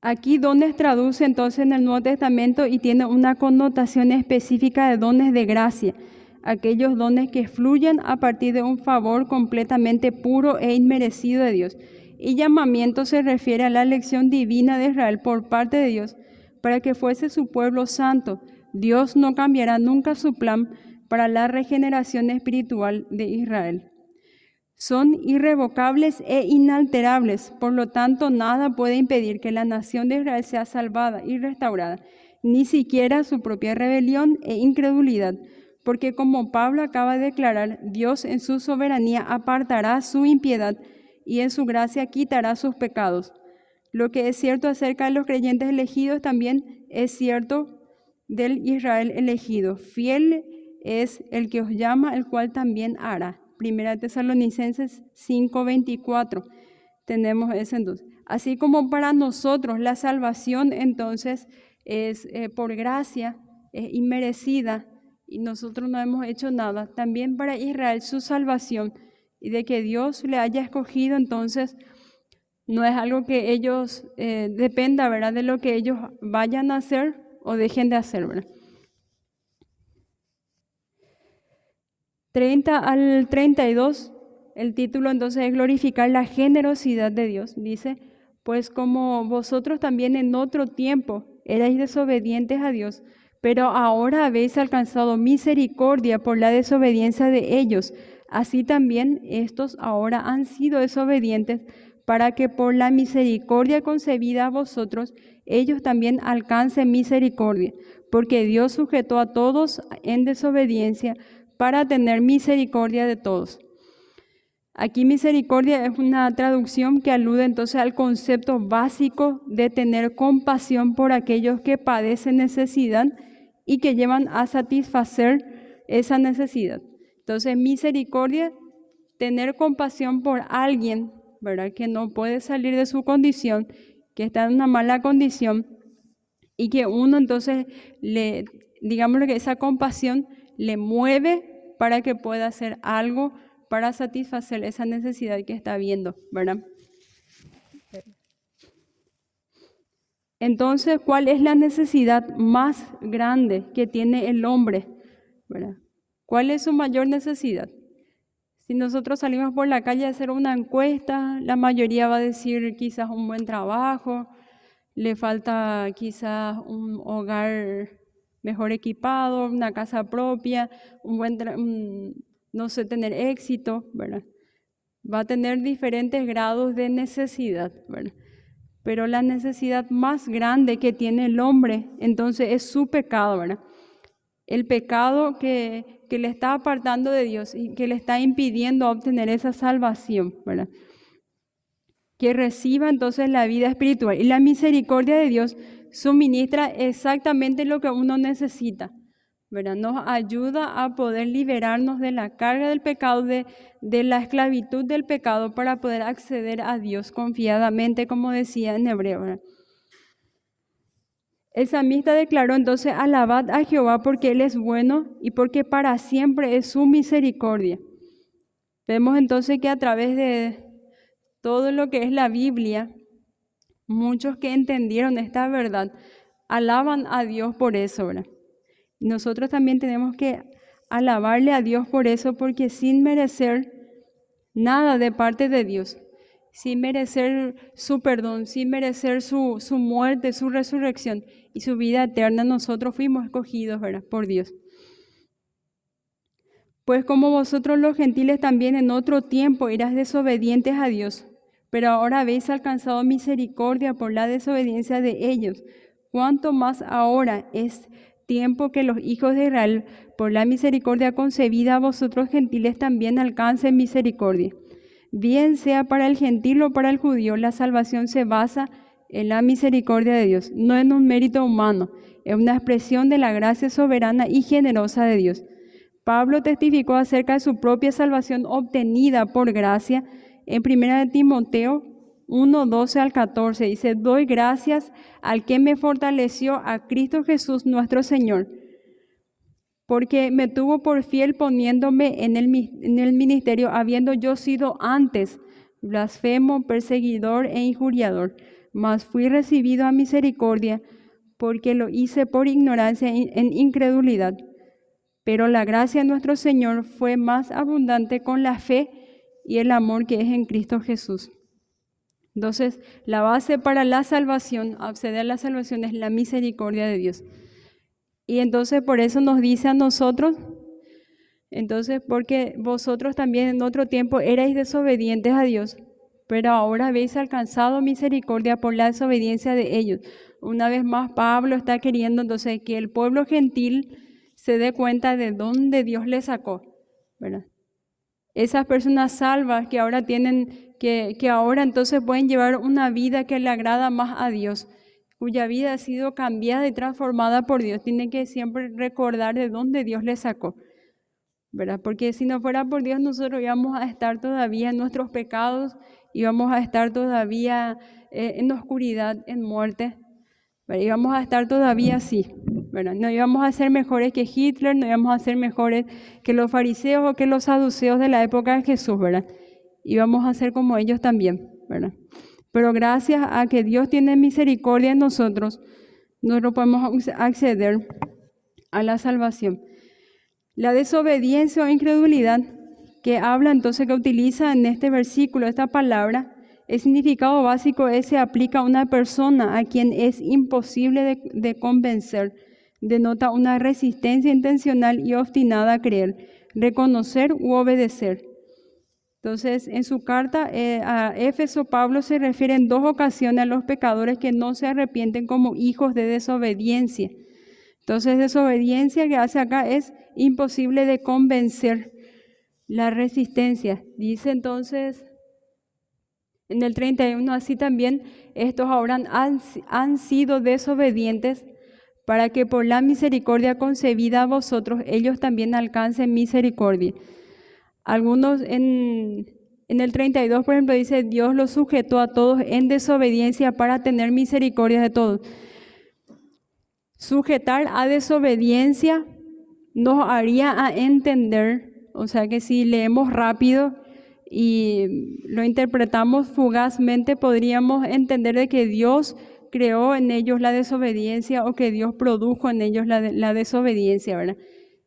Aquí dones traduce entonces en el Nuevo Testamento y tiene una connotación específica de dones de gracia, aquellos dones que fluyen a partir de un favor completamente puro e inmerecido de Dios. Y llamamiento se refiere a la elección divina de Israel por parte de Dios para que fuese su pueblo santo. Dios no cambiará nunca su plan para la regeneración espiritual de Israel. Son irrevocables e inalterables, por lo tanto nada puede impedir que la nación de Israel sea salvada y restaurada, ni siquiera su propia rebelión e incredulidad, porque como Pablo acaba de declarar, Dios en su soberanía apartará su impiedad y en su gracia quitará sus pecados. Lo que es cierto acerca de los creyentes elegidos también es cierto del Israel elegido. Fiel es el que os llama, el cual también hará. Primera Tesalonicenses 5:24, tenemos ese entonces. Así como para nosotros la salvación entonces es por gracia, es inmerecida y nosotros no hemos hecho nada, también para Israel su salvación y de que Dios le haya escogido entonces no es algo que ellos dependa, ¿verdad?, de lo que ellos vayan a hacer o dejen de hacer, ¿verdad? 30 al 32, el título entonces es glorificar la generosidad de Dios. Dice, pues como vosotros también en otro tiempo erais desobedientes a Dios, pero ahora habéis alcanzado misericordia por la desobediencia de ellos, así también estos ahora han sido desobedientes para que por la misericordia concebida a vosotros, ellos también alcancen misericordia, porque Dios sujetó a todos en desobediencia para tener misericordia de todos. Aquí misericordia es una traducción que alude entonces al concepto básico de tener compasión por aquellos que padecen necesidad y que llevan a satisfacer esa necesidad. Entonces misericordia, tener compasión por alguien, ¿verdad?, que no puede salir de su condición, que está en una mala condición y que uno entonces digamos que esa compasión le mueve para que pueda hacer algo para satisfacer esa necesidad que está viendo, ¿verdad? Entonces, ¿cuál es la necesidad más grande que tiene el hombre, ¿verdad? ¿Cuál es su mayor necesidad? Si nosotros salimos por la calle a hacer una encuesta, la mayoría va a decir quizás un buen trabajo, le falta quizás un hogar mejor equipado, una casa propia, no sé, tener éxito, ¿verdad? Va a tener diferentes grados de necesidad, ¿verdad? Pero la necesidad más grande que tiene el hombre, entonces, es su pecado, ¿verdad? El pecado que le está apartando de Dios y que le está impidiendo obtener esa salvación, ¿verdad? Que reciba entonces la vida espiritual. Y la misericordia de Dios suministra exactamente lo que uno necesita, ¿verdad? Nos ayuda a poder liberarnos de la carga del pecado, de la esclavitud del pecado, para poder acceder a Dios confiadamente, como decía en hebreo, ¿verdad? El salmista declaró entonces, alabad a Jehová porque Él es bueno y porque para siempre es su misericordia. Vemos entonces que a través de todo lo que es la Biblia, muchos que entendieron esta verdad alaban a Dios por eso, ¿verdad? Nosotros también tenemos que alabarle a Dios por eso, porque sin merecer nada de parte de Dios, sin merecer su perdón, sin merecer su muerte, su resurrección y su vida eterna, nosotros fuimos escogidos, ¿verdad?, por Dios. Pues como vosotros los gentiles también en otro tiempo eras desobedientes a Dios, pero ahora habéis alcanzado misericordia por la desobediencia de ellos, cuanto más ahora es tiempo que los hijos de Israel por la misericordia concebida a vosotros gentiles también alcancen misericordia. Bien sea para el gentil o para el judío, la salvación se basa en la misericordia de Dios, no en un mérito humano, es una expresión de la gracia soberana y generosa de Dios. Pablo testificó acerca de su propia salvación obtenida por gracia en 1 Timoteo 1, 12 al 14. Dice, doy gracias al que me fortaleció, a Cristo Jesús nuestro Señor, porque me tuvo por fiel poniéndome en el ministerio, habiendo yo sido antes blasfemo, perseguidor e injuriador, mas fui recibido a misericordia, porque lo hice por ignorancia en incredulidad. Pero la gracia de nuestro Señor fue más abundante con la fe y el amor que es en Cristo Jesús. Entonces, la base para la salvación, acceder a la salvación, es la misericordia de Dios. Y entonces por eso nos dice a nosotros, entonces porque vosotros también en otro tiempo erais desobedientes a Dios, pero ahora habéis alcanzado misericordia por la desobediencia de ellos. Una vez más Pablo está queriendo entonces que el pueblo gentil se dé cuenta de dónde Dios les sacó, ¿verdad? Esas personas salvas que ahora tienen, que ahora entonces pueden llevar una vida que le agrada más a Dios, cuya vida ha sido cambiada y transformada por Dios, tienen que siempre recordar de dónde Dios les sacó, ¿verdad? Porque si no fuera por Dios, nosotros íbamos a estar todavía en nuestros pecados, íbamos a estar todavía en oscuridad, en muerte, ¿verdad? Íbamos a estar todavía así, ¿verdad? No íbamos a ser mejores que Hitler, no íbamos a ser mejores que los fariseos o que los saduceos de la época de Jesús, ¿verdad? Íbamos a ser como ellos también, ¿verdad? Pero gracias a que Dios tiene misericordia en nosotros podemos acceder a la salvación. La desobediencia o incredulidad que habla entonces, que utiliza en este versículo, esta palabra, el significado básico se aplica a una persona a quien es imposible de convencer. Denota una resistencia intencional y obstinada a creer, reconocer u obedecer. Entonces, en su carta a Éfeso, Pablo se refiere en 2 ocasiones a los pecadores que no se arrepienten como hijos de desobediencia. Entonces, desobediencia que hace acá es imposible de convencer. La resistencia. Dice entonces en el 31, así también estos ahora han sido desobedientes para que por la misericordia concebida a vosotros ellos también alcancen misericordia. Algunos en el 32, por ejemplo, dice, Dios los sujetó a todos en desobediencia para tener misericordia de todos. Sujetar a desobediencia nos haría a entender, o sea que si leemos rápido y lo interpretamos fugazmente, podríamos entender de que Dios creó en ellos la desobediencia o que Dios produjo en ellos la desobediencia, ¿verdad?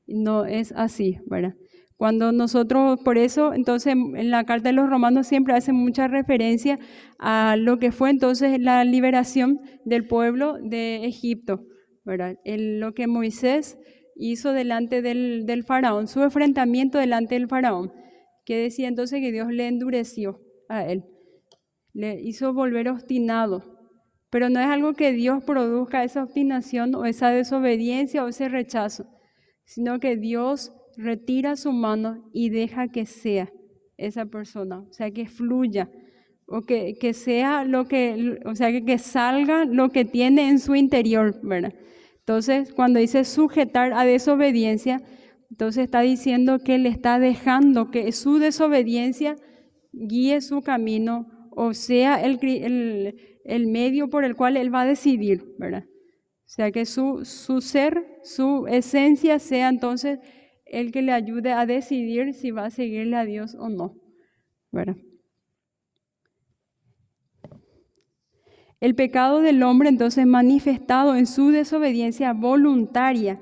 No es así, ¿verdad? Cuando nosotros, por eso, entonces, en la carta de los Romanos siempre hace mucha referencia a lo que fue entonces la liberación del pueblo de Egipto, ¿verdad? Lo que Moisés hizo delante del faraón, su enfrentamiento delante del faraón, que decía entonces que Dios le endureció a él, le hizo volver obstinado. Pero no es algo que Dios produzca esa obstinación o esa desobediencia o ese rechazo, sino que Dios retira su mano y deja que sea esa persona, o sea, que fluya, o que sea lo que, o sea, que salga lo que tiene en su interior, ¿verdad? Entonces, cuando dice sujetar a desobediencia, entonces está diciendo que le está dejando que su desobediencia guíe su camino, o sea, el medio por el cual él va a decidir, ¿verdad? O sea, que su ser, su esencia sea entonces el que le ayude a decidir si va a seguirle a Dios o no, ¿verdad? El pecado del hombre, entonces, manifestado en su desobediencia voluntaria,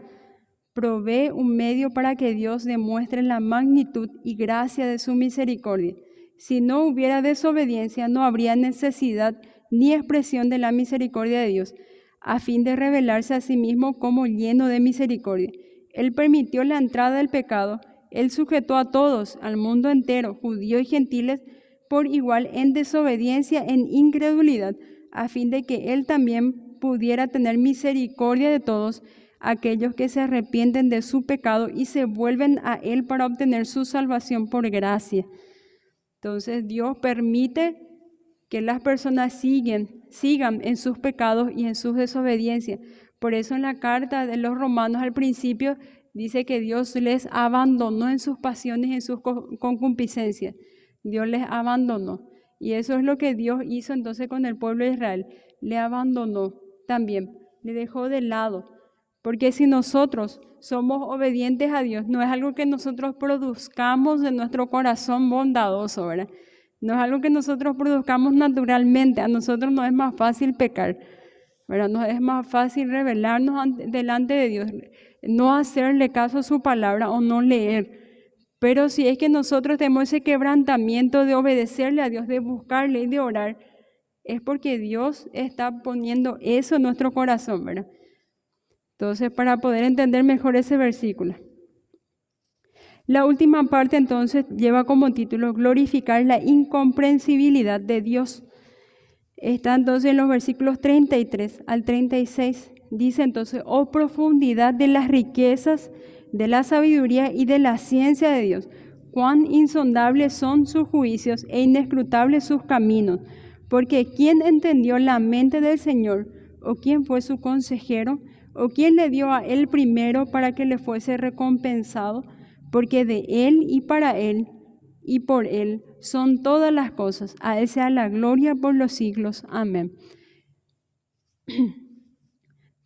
provee un medio para que Dios demuestre la magnitud y gracia de su misericordia. Si no hubiera desobediencia, no habría necesidad ni expresión de la misericordia de Dios, a fin de revelarse a sí mismo como lleno de misericordia. Él permitió la entrada del pecado, Él sujetó a todos, al mundo entero, judíos y gentiles, por igual en desobediencia, en incredulidad, a fin de que Él también pudiera tener misericordia de todos, aquellos que se arrepienten de su pecado y se vuelven a Él para obtener su salvación por gracia. Entonces Dios permite que las personas sigan en sus pecados y en sus desobediencias. Por eso en la carta de los Romanos al principio dice que Dios les abandonó en sus pasiones y en sus concupiscencias. Dios les abandonó. Y eso es lo que Dios hizo entonces con el pueblo de Israel. Le abandonó también, le dejó de lado. Porque si nosotros somos obedientes a Dios, no es algo que nosotros produzcamos de nuestro corazón bondadoso, ¿verdad? No es algo que nosotros produzcamos naturalmente. A nosotros nos es más fácil pecar, ¿verdad? Nos es más fácil rebelarnos delante de Dios, no hacerle caso a su palabra o no leer. Pero si es que nosotros tenemos ese quebrantamiento de obedecerle a Dios, de buscarle y de orar, es porque Dios está poniendo eso en nuestro corazón, ¿verdad? Entonces, para poder entender mejor ese versículo. La última parte entonces lleva como título glorificar la incomprensibilidad de Dios. Está entonces en los versículos 33 al 36. Dice entonces, oh profundidad de las riquezas, de la sabiduría y de la ciencia de Dios. Cuán insondables son sus juicios e inescrutables sus caminos. Porque ¿quién entendió la mente del Señor? ¿O quién fue su consejero? ¿O quién le dio a él primero para que le fuese recompensado? Porque de Él y para Él y por Él son todas las cosas. A Él sea la gloria por los siglos. Amén.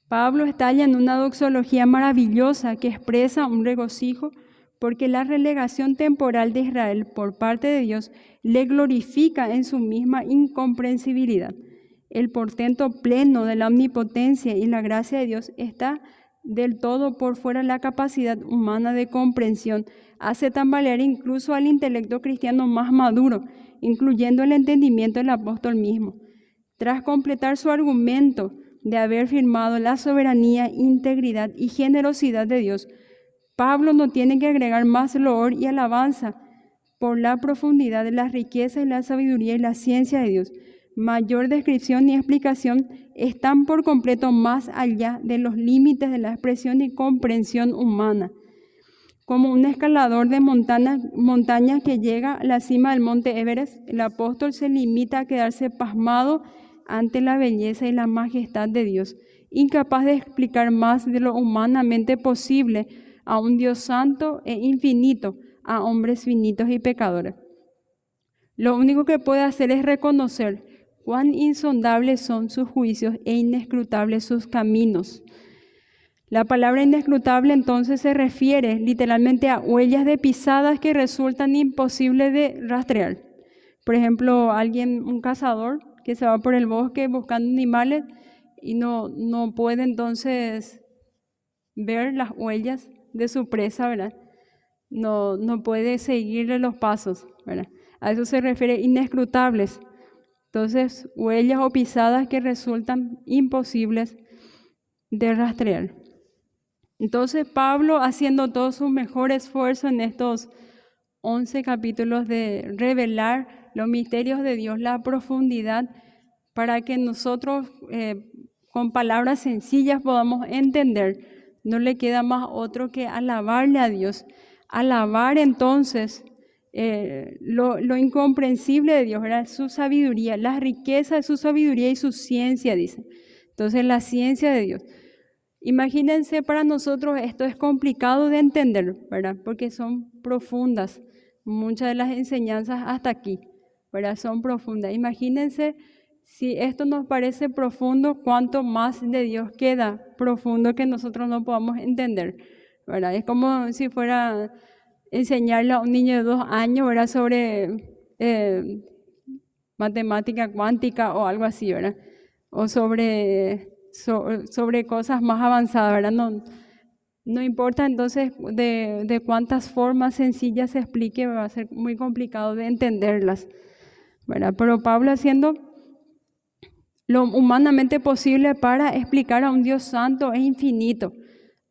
Pablo estalla en una doxología maravillosa que expresa un regocijo porque la relegación temporal de Israel por parte de Dios le glorifica en su misma incomprensibilidad. El portento pleno de la omnipotencia y la gracia de Dios está del todo por fuera de la capacidad humana de comprensión, hace tambalear incluso al intelecto cristiano más maduro, incluyendo el entendimiento del apóstol mismo. Tras completar su argumento de haber firmado la soberanía, integridad y generosidad de Dios, Pablo no tiene que agregar más loor y alabanza por la profundidad de las riquezas y la sabiduría y la ciencia de Dios. Mayor descripción y explicación están por completo más allá de los límites de la expresión y comprensión humana. Como un escalador de montañas que llega a la cima del monte Everest, el apóstol se limita a quedarse pasmado ante la belleza y la majestad de Dios, incapaz de explicar más de lo humanamente posible a un Dios santo e infinito, a hombres finitos y pecadores. Lo único que puede hacer es reconocer cuán insondables son sus juicios e inescrutables sus caminos. La palabra inescrutable entonces se refiere literalmente a huellas de pisadas que resultan imposibles de rastrear. Por ejemplo, un cazador que se va por el bosque buscando animales y no puede entonces ver las huellas de su presa, ¿verdad? No puede seguirle los pasos, ¿verdad? A eso se refiere inescrutables. Entonces, huellas o pisadas que resultan imposibles de rastrear. Entonces, Pablo, haciendo todo su mejor esfuerzo en estos 11 capítulos de revelar los misterios de Dios, la profundidad, para que nosotros con palabras sencillas podamos entender, no le queda más otro que alabarle a Dios. Alabar entonces lo incomprensible de Dios, ¿verdad? Su sabiduría, la riqueza de su sabiduría y su ciencia, dice. Entonces, la ciencia de Dios. Imagínense, para nosotros esto es complicado de entender, ¿verdad? Porque son profundas. Muchas de las enseñanzas hasta aquí, ¿verdad? Son profundas. Imagínense, si esto nos parece profundo, cuánto más de Dios queda profundo que nosotros no podamos entender, ¿verdad? Es como si fuera enseñarle a un niño de 2 años, ¿verdad? Sobre matemática cuántica o algo así, ¿verdad? O sobre cosas más avanzadas, ¿verdad? No importa entonces de cuántas formas sencillas se explique, va a ser muy complicado de entenderlas, ¿verdad? Pero Pablo haciendo lo humanamente posible para explicar a un Dios santo e infinito,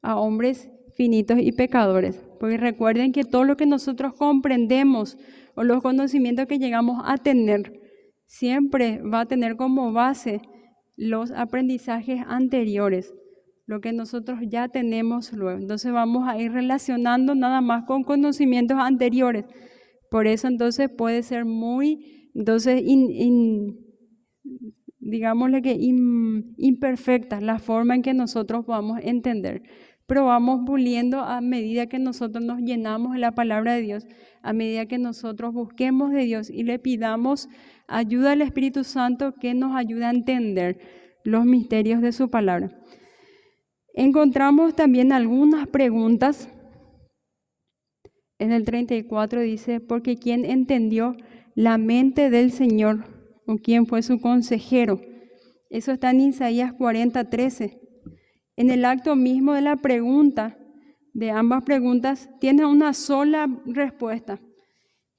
a hombres finitos y pecadores. Porque recuerden que todo lo que nosotros comprendemos o los conocimientos que llegamos a tener, siempre va a tener como base los aprendizajes anteriores. lo que nosotros ya tenemos luego. Entonces vamos a ir relacionando nada más con conocimientos anteriores. Por eso entonces puede ser muy, entonces, digámosle que imperfecta la forma en que nosotros vamos a entender. Pero vamos puliendo a medida que nosotros nos llenamos de la palabra de Dios, a medida que nosotros busquemos de Dios y le pidamos ayuda al Espíritu Santo que nos ayude a entender los misterios de su palabra. Encontramos también algunas preguntas. En el 34 dice, porque ¿quién entendió la mente del Señor? ¿O quién fue su consejero? Eso está en Isaías 40:13. En el acto mismo de la pregunta, de ambas preguntas, tiene una sola respuesta.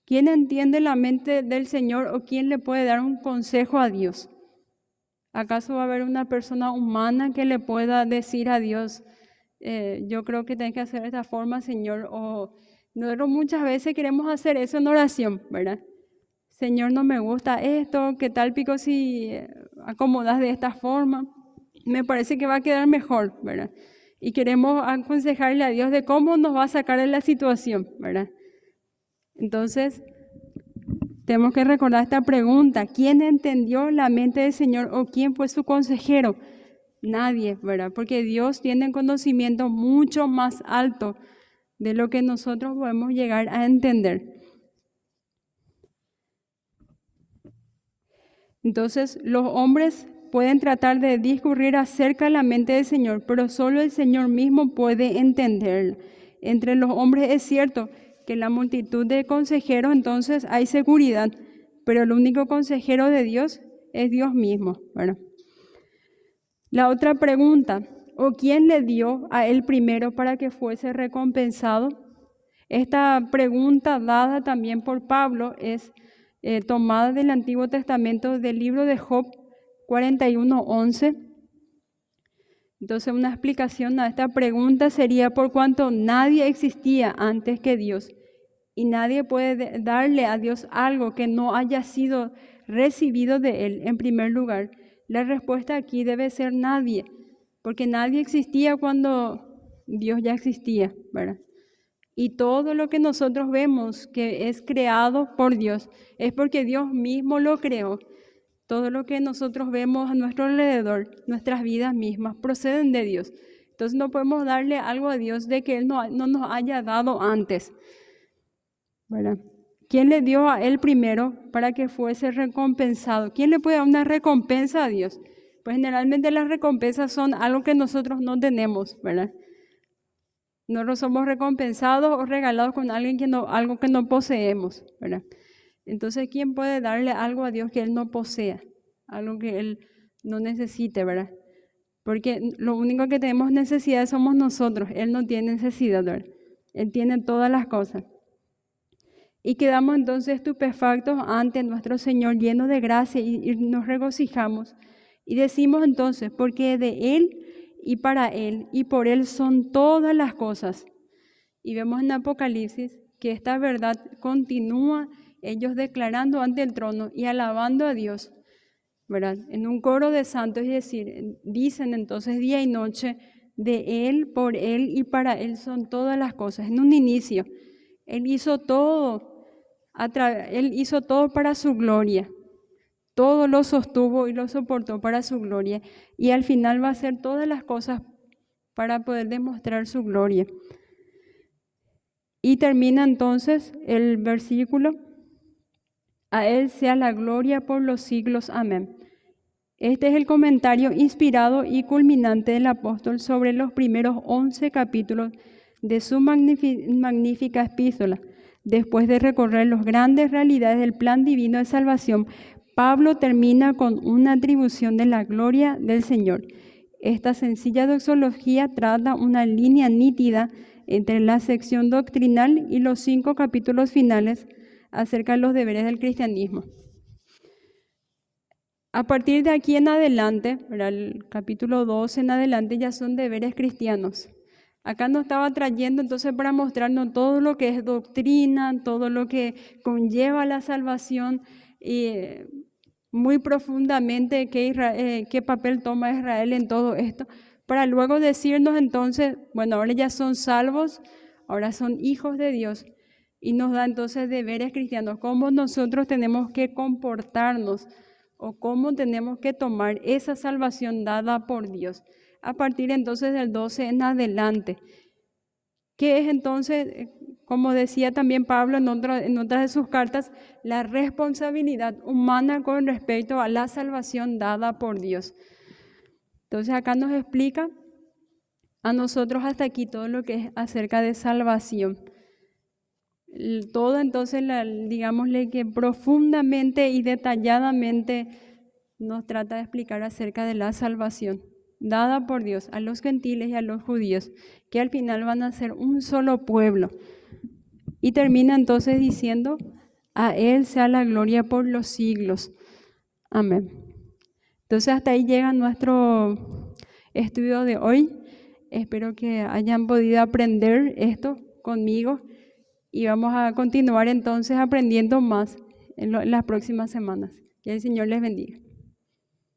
¿Quién entiende la mente del Señor o quién le puede dar un consejo a Dios? ¿Acaso va a haber una persona humana que le pueda decir a Dios, yo creo que tenés que hacer de esta forma, Señor? O nosotros muchas veces queremos hacer eso en oración, ¿verdad? Señor, no me gusta esto, ¿qué tal, Pico, si acomodas de esta forma? Me parece que va a quedar mejor, ¿verdad? Y queremos aconsejarle a Dios de cómo nos va a sacar de la situación, ¿verdad? Entonces, tenemos que recordar esta pregunta: ¿quién entendió la mente del Señor o quién fue su consejero? Nadie, ¿verdad? Porque Dios tiene conocimiento mucho más alto de lo que nosotros podemos llegar a entender. Entonces, los hombres pueden tratar de discurrir acerca de la mente del Señor, pero solo el Señor mismo puede entenderla. Entre los hombres es cierto que la multitud de consejeros, entonces hay seguridad, pero el único consejero de Dios es Dios mismo, ¿verdad? La otra pregunta, ¿o quién le dio a él primero para que fuese recompensado? Esta pregunta, dada también por Pablo, es tomada del Antiguo Testamento, del libro de Job 41:11. Entonces, una explicación a esta pregunta sería: por cuanto nadie existía antes que Dios y nadie puede darle a Dios algo que no haya sido recibido de Él en primer lugar, la respuesta aquí debe ser nadie, porque nadie existía cuando Dios ya existía, ¿verdad? Y todo lo que nosotros vemos que es creado por Dios es porque Dios mismo lo creó. Todo lo que nosotros vemos a nuestro alrededor, nuestras vidas mismas, proceden de Dios. Entonces no podemos darle algo a Dios de que Él no nos haya dado antes, ¿verdad? ¿Quién le dio a Él primero para que fuese recompensado? ¿Quién le puede dar una recompensa a Dios? Pues generalmente las recompensas son algo que nosotros no tenemos, ¿verdad? Nosotros somos recompensados o regalados con algo que no poseemos, ¿verdad? Entonces, ¿quién puede darle algo a Dios que Él no posea? Algo que Él no necesite, ¿verdad? Porque lo único que tenemos necesidad somos nosotros. Él no tiene necesidad, ¿verdad? Él tiene todas las cosas. Y quedamos entonces estupefactos ante nuestro Señor, llenos de gracia, y nos regocijamos. Y decimos entonces, porque de Él y para Él y por Él son todas las cosas. Y vemos en Apocalipsis que esta verdad continúa ellos declarando ante el trono y alabando a Dios, ¿verdad? En un coro de santos, es decir, dicen entonces día y noche, de Él, por Él y para Él son todas las cosas. En un inicio, Él hizo todo, Él hizo todo para su gloria. Todo lo sostuvo y lo soportó para su gloria. Y al final va a hacer todas las cosas para poder demostrar su gloria. Y termina entonces el versículo: a Él sea la gloria por los siglos. Amén. Este es el comentario inspirado y culminante del apóstol sobre los primeros 11 capítulos de su magnífica epístola. Después de recorrer las grandes realidades del plan divino de salvación, Pablo termina con una atribución de la gloria del Señor. Esta sencilla doxología trata una línea nítida entre la sección doctrinal y los 5 capítulos finales acerca de los deberes del cristianismo. A partir de aquí en adelante, el capítulo 12 en adelante, ya son deberes cristianos. Acá nos estaba trayendo entonces para mostrarnos todo lo que es doctrina, todo lo que conlleva la salvación y muy profundamente qué papel toma Israel en todo esto. para luego decirnos entonces, bueno, ahora ya son salvos, ahora son hijos de Dios, y nos da entonces deberes cristianos, cómo nosotros tenemos que comportarnos o cómo tenemos que tomar esa salvación dada por Dios. A partir entonces del 12 en adelante, ¿qué es entonces, como decía también Pablo en otra de sus cartas, la responsabilidad humana con respecto a la salvación dada por Dios? Entonces acá nos explica a nosotros hasta aquí todo lo que es acerca de salvación. Todo entonces, digámosle que profundamente y detalladamente nos trata de explicar acerca de la salvación dada por Dios a los gentiles y a los judíos, que al final van a ser un solo pueblo. Y termina entonces diciendo, a Él sea la gloria por los siglos. Amén. Entonces hasta ahí llega nuestro estudio de hoy. Espero que hayan podido aprender esto conmigo y vamos a continuar entonces aprendiendo más en las próximas semanas. Que el Señor les bendiga.